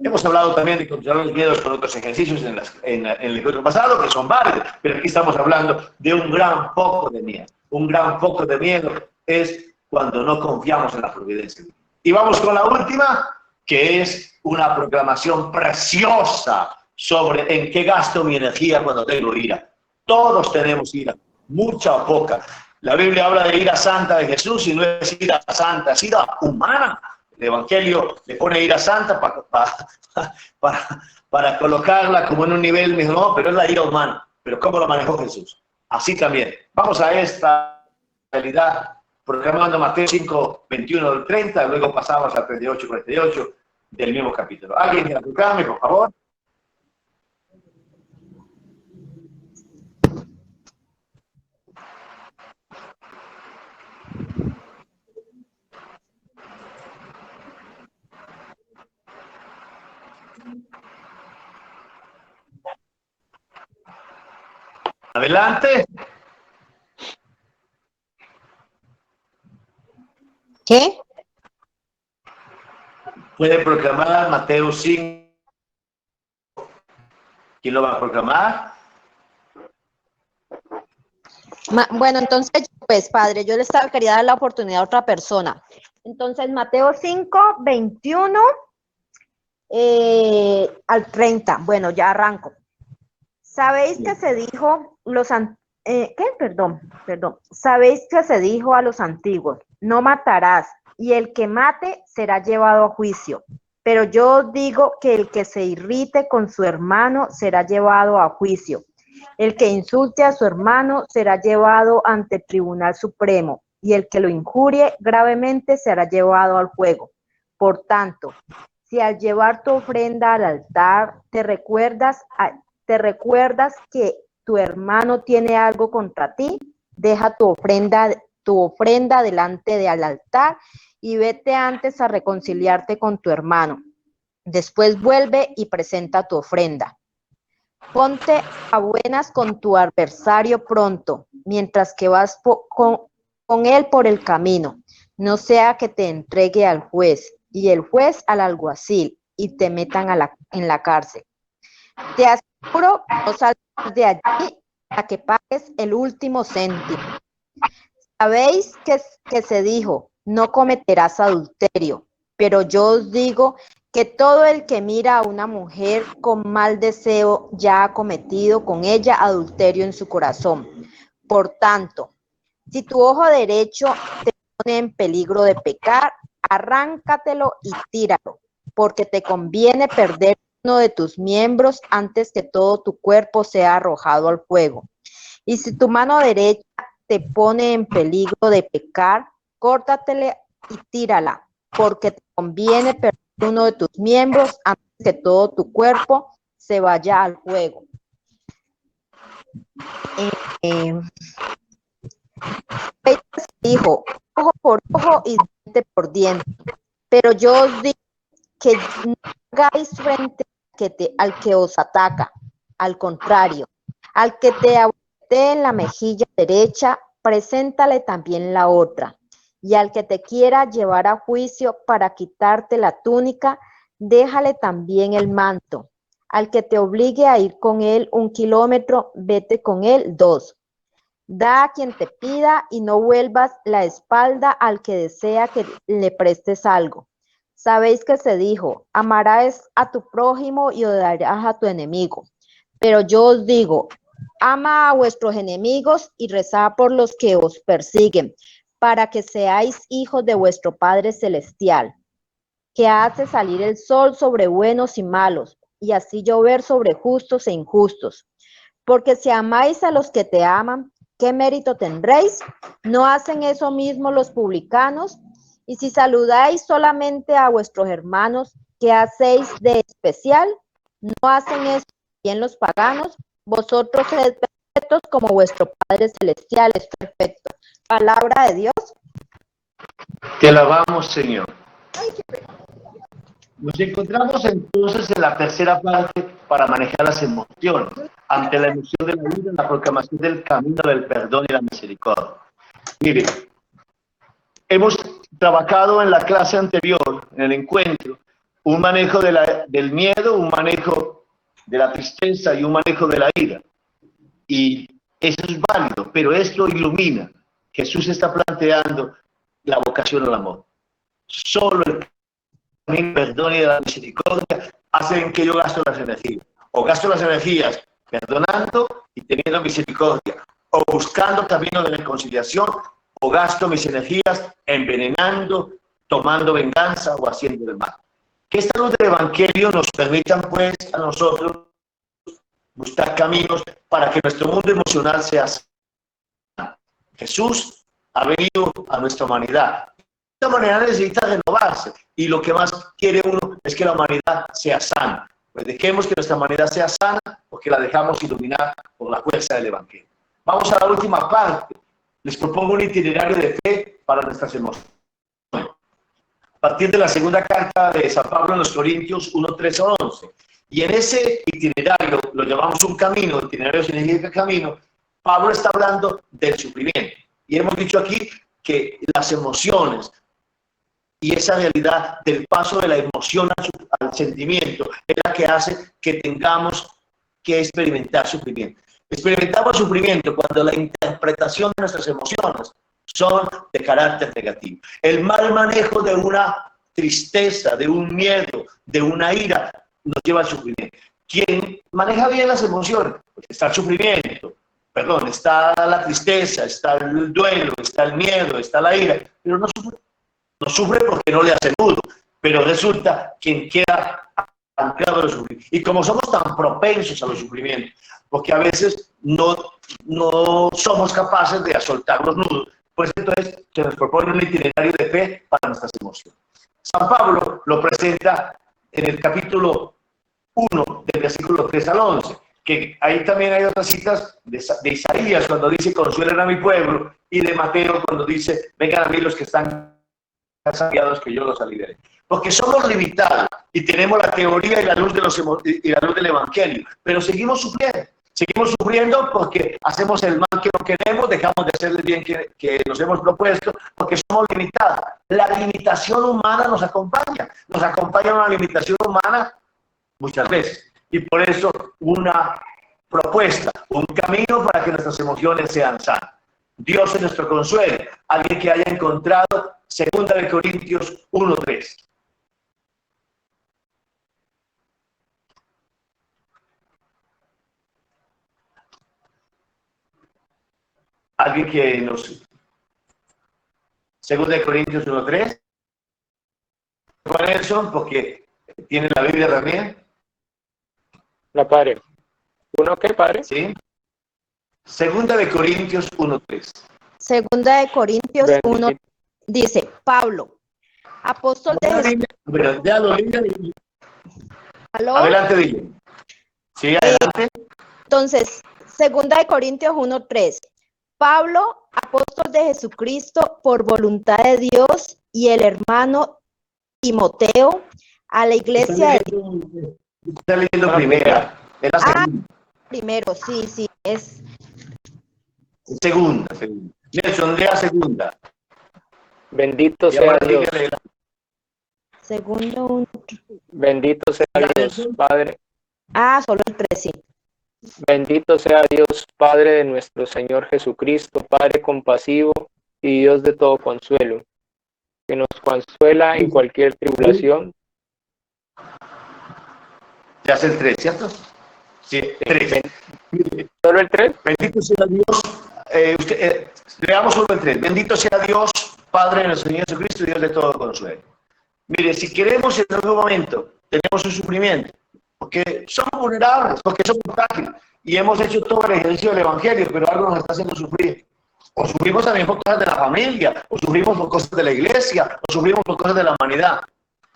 Hemos hablado también de controlar los miedos con otros ejercicios en el encuentro pasado, que son válidos, pero aquí estamos hablando de un gran foco de miedo. Un gran foco de miedo es cuando no confiamos en la providencia. Y vamos con la última, que es una proclamación preciosa sobre en qué gasto mi energía cuando tengo ira. Todos tenemos ira, mucha o poca. La Biblia habla de ira santa de Jesús y no es ira santa, es ira humana. El Evangelio le pone ira santa para colocarla como en un nivel, no, pero es la ira humana. Pero ¿cómo lo manejó Jesús? Así también. Vamos a esta realidad, proclamando Mateo 5, 21 al 30, luego pasamos al 38, 48 del mismo capítulo. ¿Alguien que la proclame, por favor? Adelante. ¿Qué? Puede proclamar Mateo 5. ¿Quién lo va a proclamar? Bueno, entonces, pues, padre, yo quería dar la oportunidad a otra persona. Entonces, Mateo 5, 21 al 30. Bueno, ya arranco. ¿Sabéis que se dijo ¿Sabéis que se dijo a los antiguos, no matarás, y el que mate será llevado a juicio? Pero yo os digo que el que se irrite con su hermano será llevado a juicio. El que insulte a su hermano será llevado ante el Tribunal Supremo, y el que lo injurie gravemente será llevado al fuego. Por tanto, si al llevar tu ofrenda al altar te recuerdas que tu hermano tiene algo contra ti, deja tu ofrenda delante del altar y vete antes a reconciliarte con tu hermano. Después vuelve y presenta tu ofrenda. Ponte a buenas con tu adversario pronto, mientras que vas con él por el camino. No sea que te entregue al juez y el juez al alguacil y te metan en la cárcel. Te aseguro que no saldrás de allí hasta que pagues el último céntimo. Sabéis que se dijo, no cometerás adulterio, pero yo os digo que todo el que mira a una mujer con mal deseo ya ha cometido con ella adulterio en su corazón. Por tanto, si tu ojo derecho te pone en peligro de pecar, arráncatelo y tíralo, porque te conviene perder uno de tus miembros antes que todo tu cuerpo sea arrojado al fuego. Y si tu mano derecha te pone en peligro de pecar, córtatela y tírala, porque te conviene perder uno de tus miembros antes que todo tu cuerpo se vaya al fuego. Dijo, ojo por ojo y diente por diente, pero yo os digo que no hagáis frente al que os ataca. Al contrario, al que te aguantee en la mejilla derecha, preséntale también la otra. Y al que te quiera llevar a juicio para quitarte la túnica, déjale también el manto. Al que te obligue a ir con él 1 kilómetro, vete con él 2. Da a quien te pida y no vuelvas la espalda al que desea que le prestes algo. Sabéis que se dijo, amarás a tu prójimo y odiarás a tu enemigo. Pero yo os digo, ama a vuestros enemigos y rezad por los que os persiguen, para que seáis hijos de vuestro Padre Celestial, que hace salir el sol sobre buenos y malos, y así llover sobre justos e injustos. Porque si amáis a los que te aman, ¿qué mérito tendréis? ¿No hacen eso mismo los publicanos? Y si saludáis solamente a vuestros hermanos, ¿qué hacéis de especial? ¿No hacen eso bien los paganos? Vosotros sed perfectos como vuestro Padre Celestial es perfecto. Palabra de Dios. Te alabamos, Señor. Nos encontramos entonces en la tercera parte para manejar las emociones. Ante la emoción de la vida, la proclamación del camino del perdón y la misericordia. Mire, hemos trabajado en la clase anterior, en el encuentro, un manejo del miedo, un manejo de la tristeza y un manejo de la ira. Y eso es válido, pero esto ilumina. Jesús está planteando la vocación al amor. Solo el perdón y de la misericordia hacen que yo gasto las energías. O gasto las energías perdonando y teniendo misericordia, o buscando caminos de reconciliación, o gasto mis energías envenenando, tomando venganza o haciendo el mal. Que esta luz del Evangelio nos permitan pues a nosotros buscar caminos para que nuestro mundo emocional sea sano. Jesús ha venido a nuestra humanidad. Esta humanidad necesita renovarse y lo que más quiere uno es que la humanidad sea sana. Pues dejemos que nuestra humanidad sea sana porque la dejamos iluminar por la fuerza del Evangelio. Vamos a la última parte. Les propongo un itinerario de fe para nuestras emociones. A partir de la segunda carta de San Pablo a los Corintios 1, 13, 11. Y en ese itinerario, lo llamamos un camino, el itinerario significa camino, Pablo está hablando del sufrimiento. Y hemos dicho aquí que las emociones y esa realidad del paso de la emoción al sentimiento es la que hace que tengamos que experimentar sufrimiento. Experimentamos sufrimiento cuando la interpretación de nuestras emociones son de carácter negativo. El mal manejo de una tristeza, de un miedo, de una ira, nos lleva al sufrimiento. Quien maneja bien las emociones, pues está el sufrimiento, perdón, está la tristeza, está el duelo, está el miedo, está la ira, pero no sufre. No sufre porque no le hace nudo, pero resulta quien queda anclado al sufrimiento. Y como somos tan propensos a los sufrimientos, porque a veces no somos capaces de soltar los nudos, pues entonces se nos propone un itinerario de fe para nuestras emociones. San Pablo lo presenta en el capítulo 1, del versículo 3 al 11, que ahí también hay otras citas de Isaías cuando dice consuelen a mi pueblo, y de Mateo cuando dice vengan a mí los que están cansados que yo los aliviaré. Porque somos limitados y tenemos la teoría y la luz del Evangelio, pero seguimos sufriendo. Seguimos sufriendo porque hacemos el mal que no queremos, dejamos de hacer el bien que nos hemos propuesto, porque somos limitados. La limitación humana nos acompaña una limitación humana muchas veces. Y por eso una propuesta, un camino para que nuestras emociones sean sanas. Dios es nuestro consuelo. Alguien que haya encontrado 2 Corintios 1:3. Alguien que nos... 2 Corintios 1:3. ¿Cuál es eso? Porque tiene la Biblia también. La padre. ¿Uno qué, padre? Sí. 2 Corintios 1:3. 2 Corintios 1 dice, Pablo, apóstol de Jesús. Pero ya lo leí. ¿Aló? Adelante, dile. Sí, adelante. Entonces, 2 Corintios 1:3. Pablo, apóstol de Jesucristo por voluntad de Dios, y el hermano Timoteo, a la iglesia de Dios. Está leyendo primera. Es la segunda. Primero, sí, es. Segunda. Nelson, lea segunda. Bendito sea Dios. Segundo, uno. Bendito sea Dios, Padre. Solo el 3, sí. Bendito sea Dios, Padre de nuestro Señor Jesucristo, Padre compasivo y Dios de todo consuelo, que nos consuela en cualquier tribulación. Ya es el 3, ¿cierto? Sí, 3. ¿Solo el 3? Bendito sea Dios. Leamos solo el 3. Bendito sea Dios, Padre de nuestro Señor Jesucristo y Dios de todo consuelo. Mire, si queremos en algún momento, tenemos un sufrimiento, porque somos vulnerables, porque somos frágiles, y hemos hecho todo el ejercicio del Evangelio, pero algo nos está haciendo sufrir. O sufrimos también por cosas de la familia, o sufrimos por cosas de la iglesia, o sufrimos por cosas de la humanidad,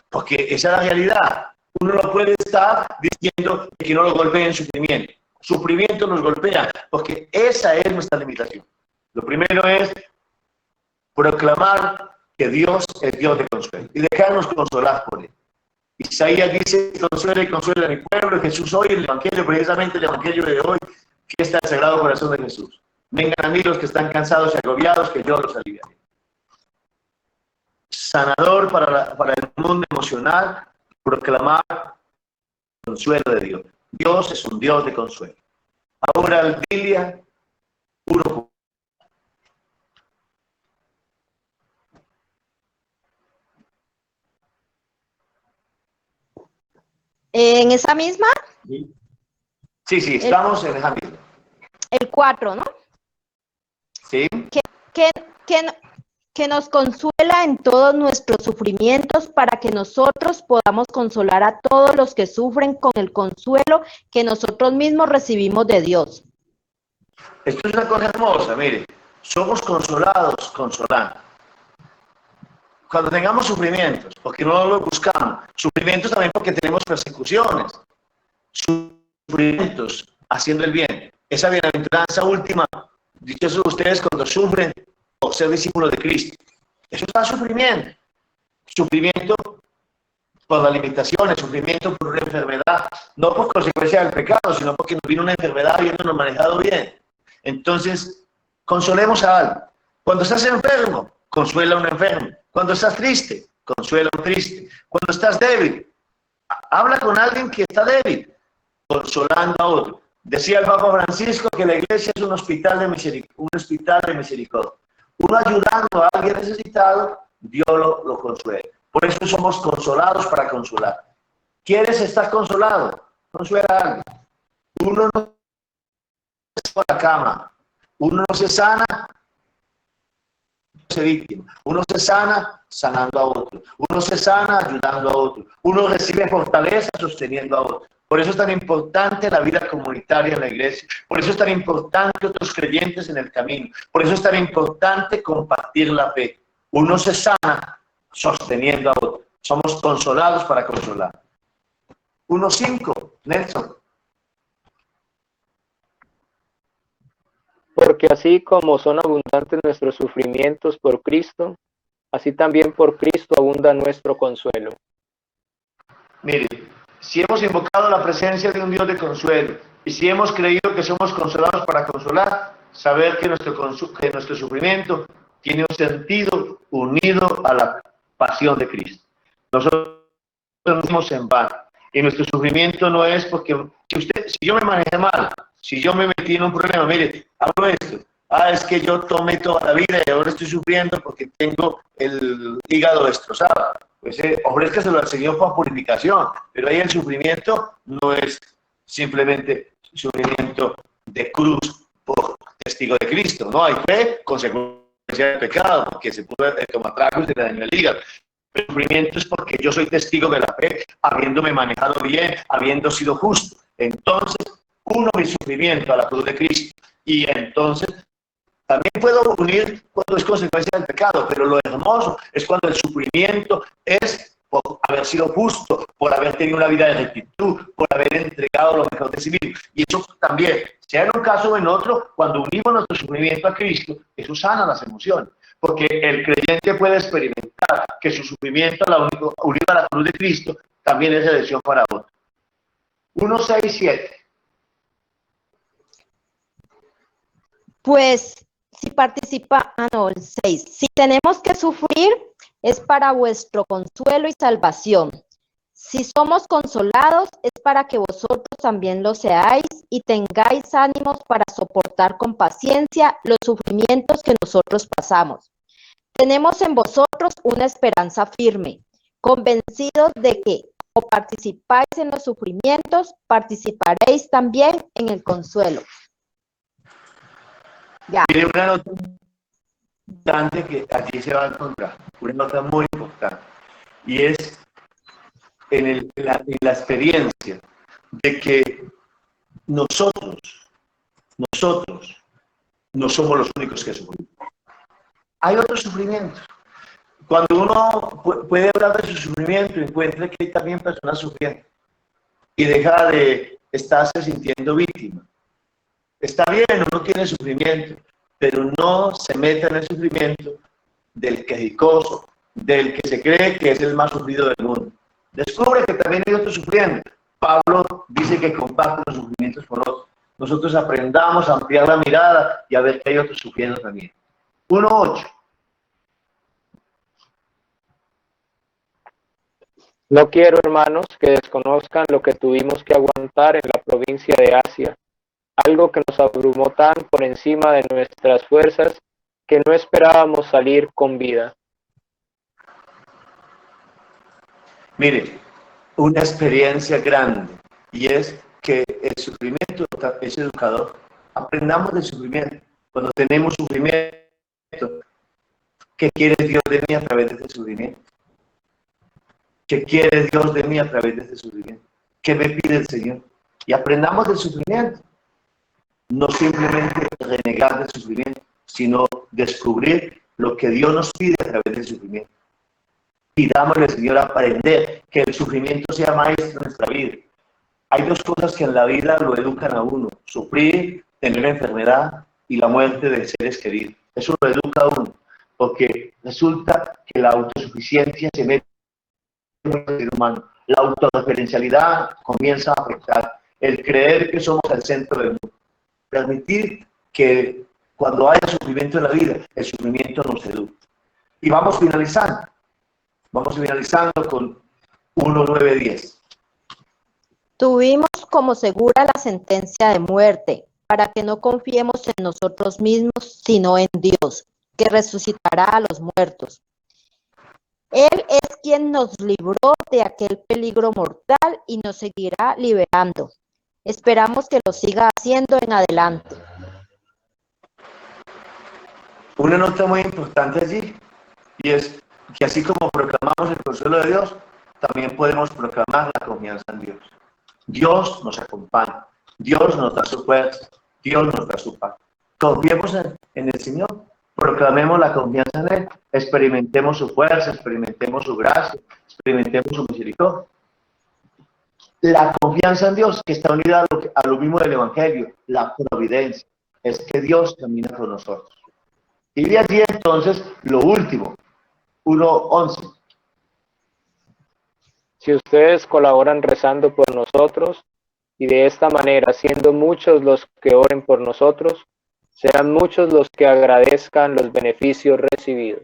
porque esa es la realidad. Uno no puede estar diciendo que no lo golpeen sufrimiento. Sufrimiento nos golpea, porque esa es nuestra limitación. Lo primero es proclamar que Dios es Dios de consuelo y dejarnos consolar por Él. Isaías dice, consuela y consuela a mi pueblo. Jesús hoy, el Evangelio, precisamente el Evangelio de hoy, fiesta del Sagrado Corazón de Jesús. Vengan a mí los que están cansados y agobiados, que yo los aliviaré. Sanador para el mundo emocional, proclamar el consuelo de Dios. Dios es un Dios de consuelo. Ahora, Biblia 1. En esa misma, Sí, estamos en esa misma. el 4, ¿no? Sí. Que nos consuela en todos nuestros sufrimientos para que nosotros podamos consolar a todos los que sufren con el consuelo que nosotros mismos recibimos de Dios. Esto es una cosa hermosa, mire, somos consolados, consolando. Cuando tengamos sufrimientos, porque no lo buscamos, sufrimientos también porque tenemos persecuciones, sufrimientos haciendo el bien. Esa bienaventuranza última, dichosos ustedes cuando sufren por ser discípulos de Cristo. Eso está sufrimiento. Sufrimiento por las limitaciones, sufrimiento por una enfermedad, no por consecuencia del pecado, sino porque nos vino una enfermedad habiéndonos manejado bien. Entonces, consolemos a alguien. Cuando estás enfermo, consuela a un enfermo. Cuando estás triste, consuela a un triste. Cuando estás débil, habla con alguien que está débil, consolando a otro. Decía el Papa Francisco que la iglesia es un hospital de misericordia. Uno ayudando a alguien necesitado, Dios lo consuela. Por eso somos consolados para consolar. ¿Quieres estar consolado? Consuela a alguien. Uno no se va a la cama. Uno no se sana, se víctima. Uno se sana sanando a otro. Uno se sana ayudando a otro. Uno recibe fortaleza sosteniendo a otro. Por eso es tan importante la vida comunitaria en la iglesia. Por eso es tan importante otros creyentes en el camino. Por eso es tan importante compartir la fe. Uno se sana sosteniendo a otro. Somos consolados para consolar. 1.5, Nelson. Porque así como son abundantes nuestros sufrimientos por Cristo, así también por Cristo abunda nuestro consuelo. Mire, si hemos invocado la presencia de un Dios de consuelo y si hemos creído que somos consolados para consolar, saber que nuestro sufrimiento tiene un sentido unido a la pasión de Cristo. Nosotros no vivimos en vano y nuestro sufrimiento no es porque si yo me manejé mal, si yo me metí en un problema, mire, hablo de esto. Es que yo tomé toda la vida y ahora estoy sufriendo porque tengo el hígado destrozado. Pues ofrézcaselo al Señor por purificación, pero ahí el sufrimiento no es simplemente sufrimiento de cruz por testigo de Cristo, no hay fe, consecuencia del pecado, porque se pudo tomar tragos y se le dañó el hígado. El sufrimiento es porque yo soy testigo de la fe, habiéndome manejado bien, habiendo sido justo. Entonces, uno mi sufrimiento a la cruz de Cristo y entonces también puedo unir cuando es consecuencia del pecado, pero lo hermoso es cuando el sufrimiento es por haber sido justo, por haber tenido una vida de rectitud, por haber entregado lo mejor de sí mismo. Y eso también, sea en un caso o en otro, cuando unimos nuestro sufrimiento a Cristo, eso sana las emociones. Porque el creyente puede experimentar que su sufrimiento unido a la cruz de Cristo también es elección para otro. 1, 6, 7. Pues si el 6. Si tenemos que sufrir, es para vuestro consuelo y salvación. Si somos consolados, es para que vosotros también lo seáis y tengáis ánimos para soportar con paciencia los sufrimientos que nosotros pasamos. Tenemos en vosotros una esperanza firme, convencidos de que, como participáis en los sufrimientos, participaréis también en el consuelo. Ya. Tiene una nota importante que allí se va a encontrar, una nota muy importante, y es en la experiencia de que nosotros no somos los únicos que sufrimos. Hay otros sufrimientos. Cuando uno puede hablar de su sufrimiento, encuentra que hay también personas sufriendo y deja de estarse sintiendo víctima. Está bien, uno tiene sufrimiento, pero no se meta en el sufrimiento del quejicoso, del que se cree que es el más sufrido del mundo. Descubre que también hay otros sufriendo. Pablo dice que comparte los sufrimientos con otros. Nosotros aprendamos a ampliar la mirada y a ver que hay otros sufriendo también. 1.8. No quiero, hermanos, que desconozcan lo que tuvimos que aguantar en la provincia de Asia, algo que nos abrumó tan por encima de nuestras fuerzas que no esperábamos salir con vida. Mire, una experiencia grande, y es que el sufrimiento es educador. Aprendamos del sufrimiento. Cuando tenemos sufrimiento, ¿qué quiere Dios de mí a través de este sufrimiento? ¿Qué quiere Dios de mí a través de este sufrimiento? ¿Qué me pide el Señor? Y aprendamos del sufrimiento. No simplemente renegar del sufrimiento, sino descubrir lo que Dios nos pide a través del sufrimiento. Pidámosle al Señor aprender, que el sufrimiento sea maestro en nuestra vida. Hay dos cosas que en la vida lo educan a uno: sufrir, tener enfermedad y la muerte de seres queridos. Eso lo educa a uno, porque resulta que la autosuficiencia se mete en el ser humano. La autorreferencialidad comienza a afectar. El creer que somos el centro del mundo. Permitir que cuando haya sufrimiento en la vida, el sufrimiento nos educa. Y vamos finalizando. Vamos finalizando con 1:9-10. Tuvimos como segura la sentencia de muerte, para que no confiemos en nosotros mismos, sino en Dios, que resucitará a los muertos. Él es quien nos libró de aquel peligro mortal y nos seguirá liberando. Esperamos que lo siga haciendo en adelante. Una nota muy importante allí, y es que así como proclamamos el consuelo de Dios, también podemos proclamar la confianza en Dios. Dios nos acompaña, Dios nos da su fuerza, Dios nos da su paz. Confiemos en el Señor, proclamemos la confianza en Él, experimentemos su fuerza, experimentemos su gracia, experimentemos su misericordia. La confianza en Dios, que está unida a lo mismo del Evangelio, la providencia, es que Dios camina con nosotros. Y de allí entonces lo último, 1:11. Si ustedes colaboran rezando por nosotros, y de esta manera, siendo muchos los que oren por nosotros, serán muchos los que agradezcan los beneficios recibidos.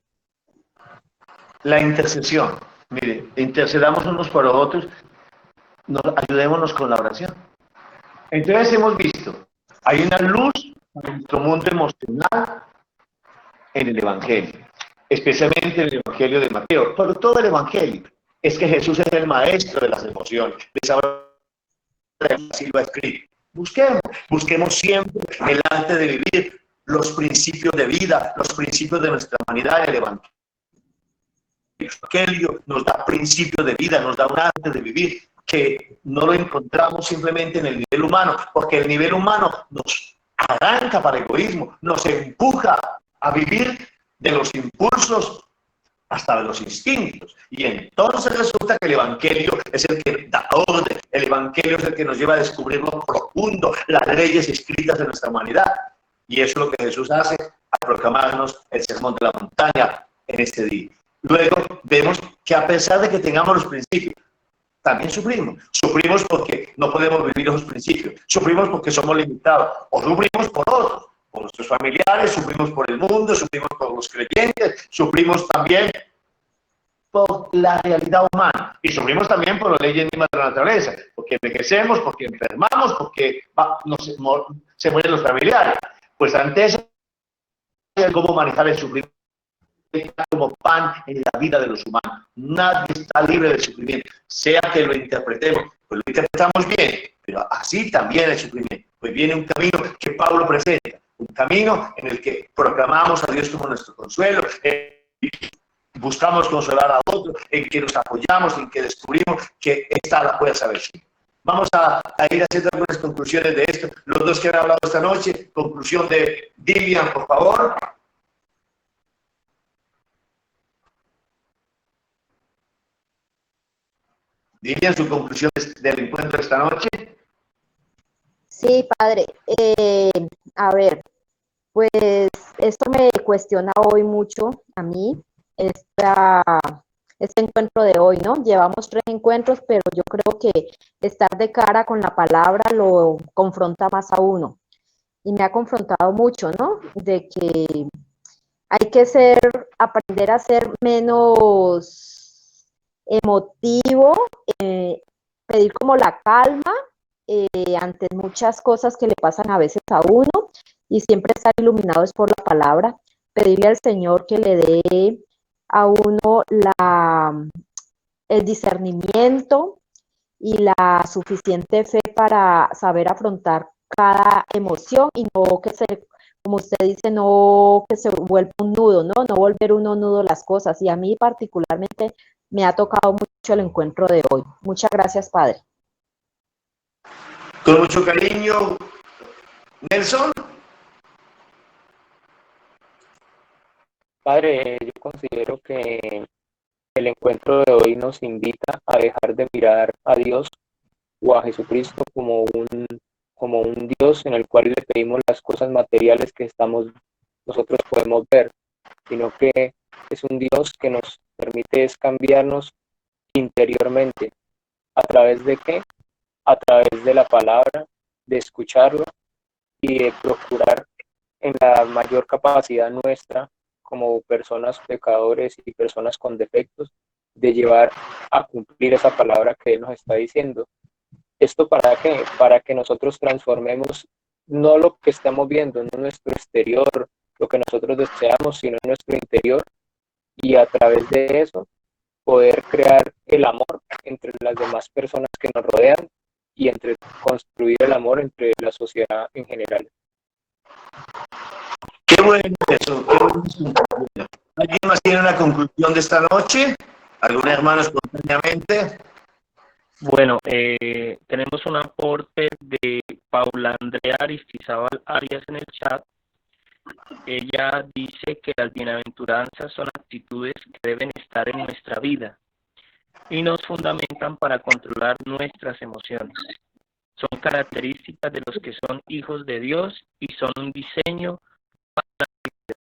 La intercesión. Mire, intercedamos unos por otros, ayudémonos con la oración. Entonces hemos visto, hay una luz en nuestro mundo emocional en el Evangelio, especialmente en el Evangelio de Mateo, pero todo el Evangelio. Es que Jesús es el maestro de las emociones. Así lo ha escrito. Busquemos siempre el arte de vivir los principios de vida, los principios de nuestra humanidad. El Evangelio nos da principios de vida, nos da un arte de vivir que no lo encontramos simplemente en el nivel humano, porque el nivel humano nos arranca para el egoísmo, nos empuja a vivir de los impulsos hasta de los instintos. Y entonces resulta que el Evangelio es el que da orden, el Evangelio es el que nos lleva a descubrir lo profundo, las leyes escritas de nuestra humanidad. Y eso es lo que Jesús hace al proclamarnos el sermón de la montaña en este día. Luego vemos que a pesar de que tengamos los principios, también sufrimos. Sufrimos porque no podemos vivir esos principios. Sufrimos porque somos limitados. O sufrimos por otros, por nuestros familiares, sufrimos por el mundo, sufrimos por los creyentes, sufrimos también por la realidad humana. Y sufrimos también por las leyes mismas de la naturaleza. Porque envejecemos, porque enfermamos, porque se mueren los familiares. Pues ante eso, ¿cómo manejar el sufrimiento? Como pan en la vida de los humanos. Nadie está libre del sufrimiento, sea que lo interpretemos, pues lo interpretamos bien, pero así también el sufrimiento. Pues viene un camino que Pablo presenta, un camino en el que proclamamos a Dios como nuestro consuelo, buscamos consolar a otros, en que nos apoyamos, en que descubrimos que esta la fuerza del Señor. Vamos a ir haciendo algunas conclusiones de esto. Los dos que han hablado esta noche, conclusión de Vivian, por favor. Vivian, su conclusión del encuentro esta noche. Sí, padre. A ver, pues esto me cuestiona hoy mucho a mí, este encuentro de hoy, ¿no? Llevamos 3 encuentros, pero yo creo que estar de cara con la palabra lo confronta más a uno. Y me ha confrontado mucho, ¿no? De que hay que aprender a ser menos emotivo, pedir como la calma ante muchas cosas que le pasan a veces a uno y siempre estar iluminados por la palabra, pedirle al Señor que le dé a uno el discernimiento y la suficiente fe para saber afrontar cada emoción y no que se, como usted dice, no que se vuelva un nudo, ¿no? No volver uno nudo las cosas. Y a mí particularmente me ha tocado mucho el encuentro de hoy. Muchas gracias, Padre. Con mucho cariño, Nelson. Padre, yo considero que el encuentro de hoy nos invita a dejar de mirar a Dios o a Jesucristo como un Dios en el cual le pedimos las cosas materiales que nosotros podemos ver, sino que es un Dios que nos permite es cambiarnos interiormente. ¿A través de qué? A través de la palabra, de escucharlo y de procurar en la mayor capacidad nuestra como personas pecadores y personas con defectos, de llevar a cumplir esa palabra que Él nos está diciendo. ¿Esto para qué? Para que nosotros transformemos no lo que estamos viendo, no nuestro exterior, lo que nosotros deseamos, sino nuestro interior, y a través de eso poder crear el amor entre las demás personas que nos rodean y entre construir el amor entre la sociedad en general. Qué bueno eso, qué bueno eso. ¿Alguien más tiene una conclusión de esta noche? ¿Algún hermano espontáneamente? Bueno, tenemos un aporte de Paula Andrea Aristizábal Arias en el chat. Ella dice que las bienaventuranzas son actitudes que deben estar en nuestra vida y nos fundamentan para controlar nuestras emociones. Son características de los que son hijos de Dios y son un diseño para la vida.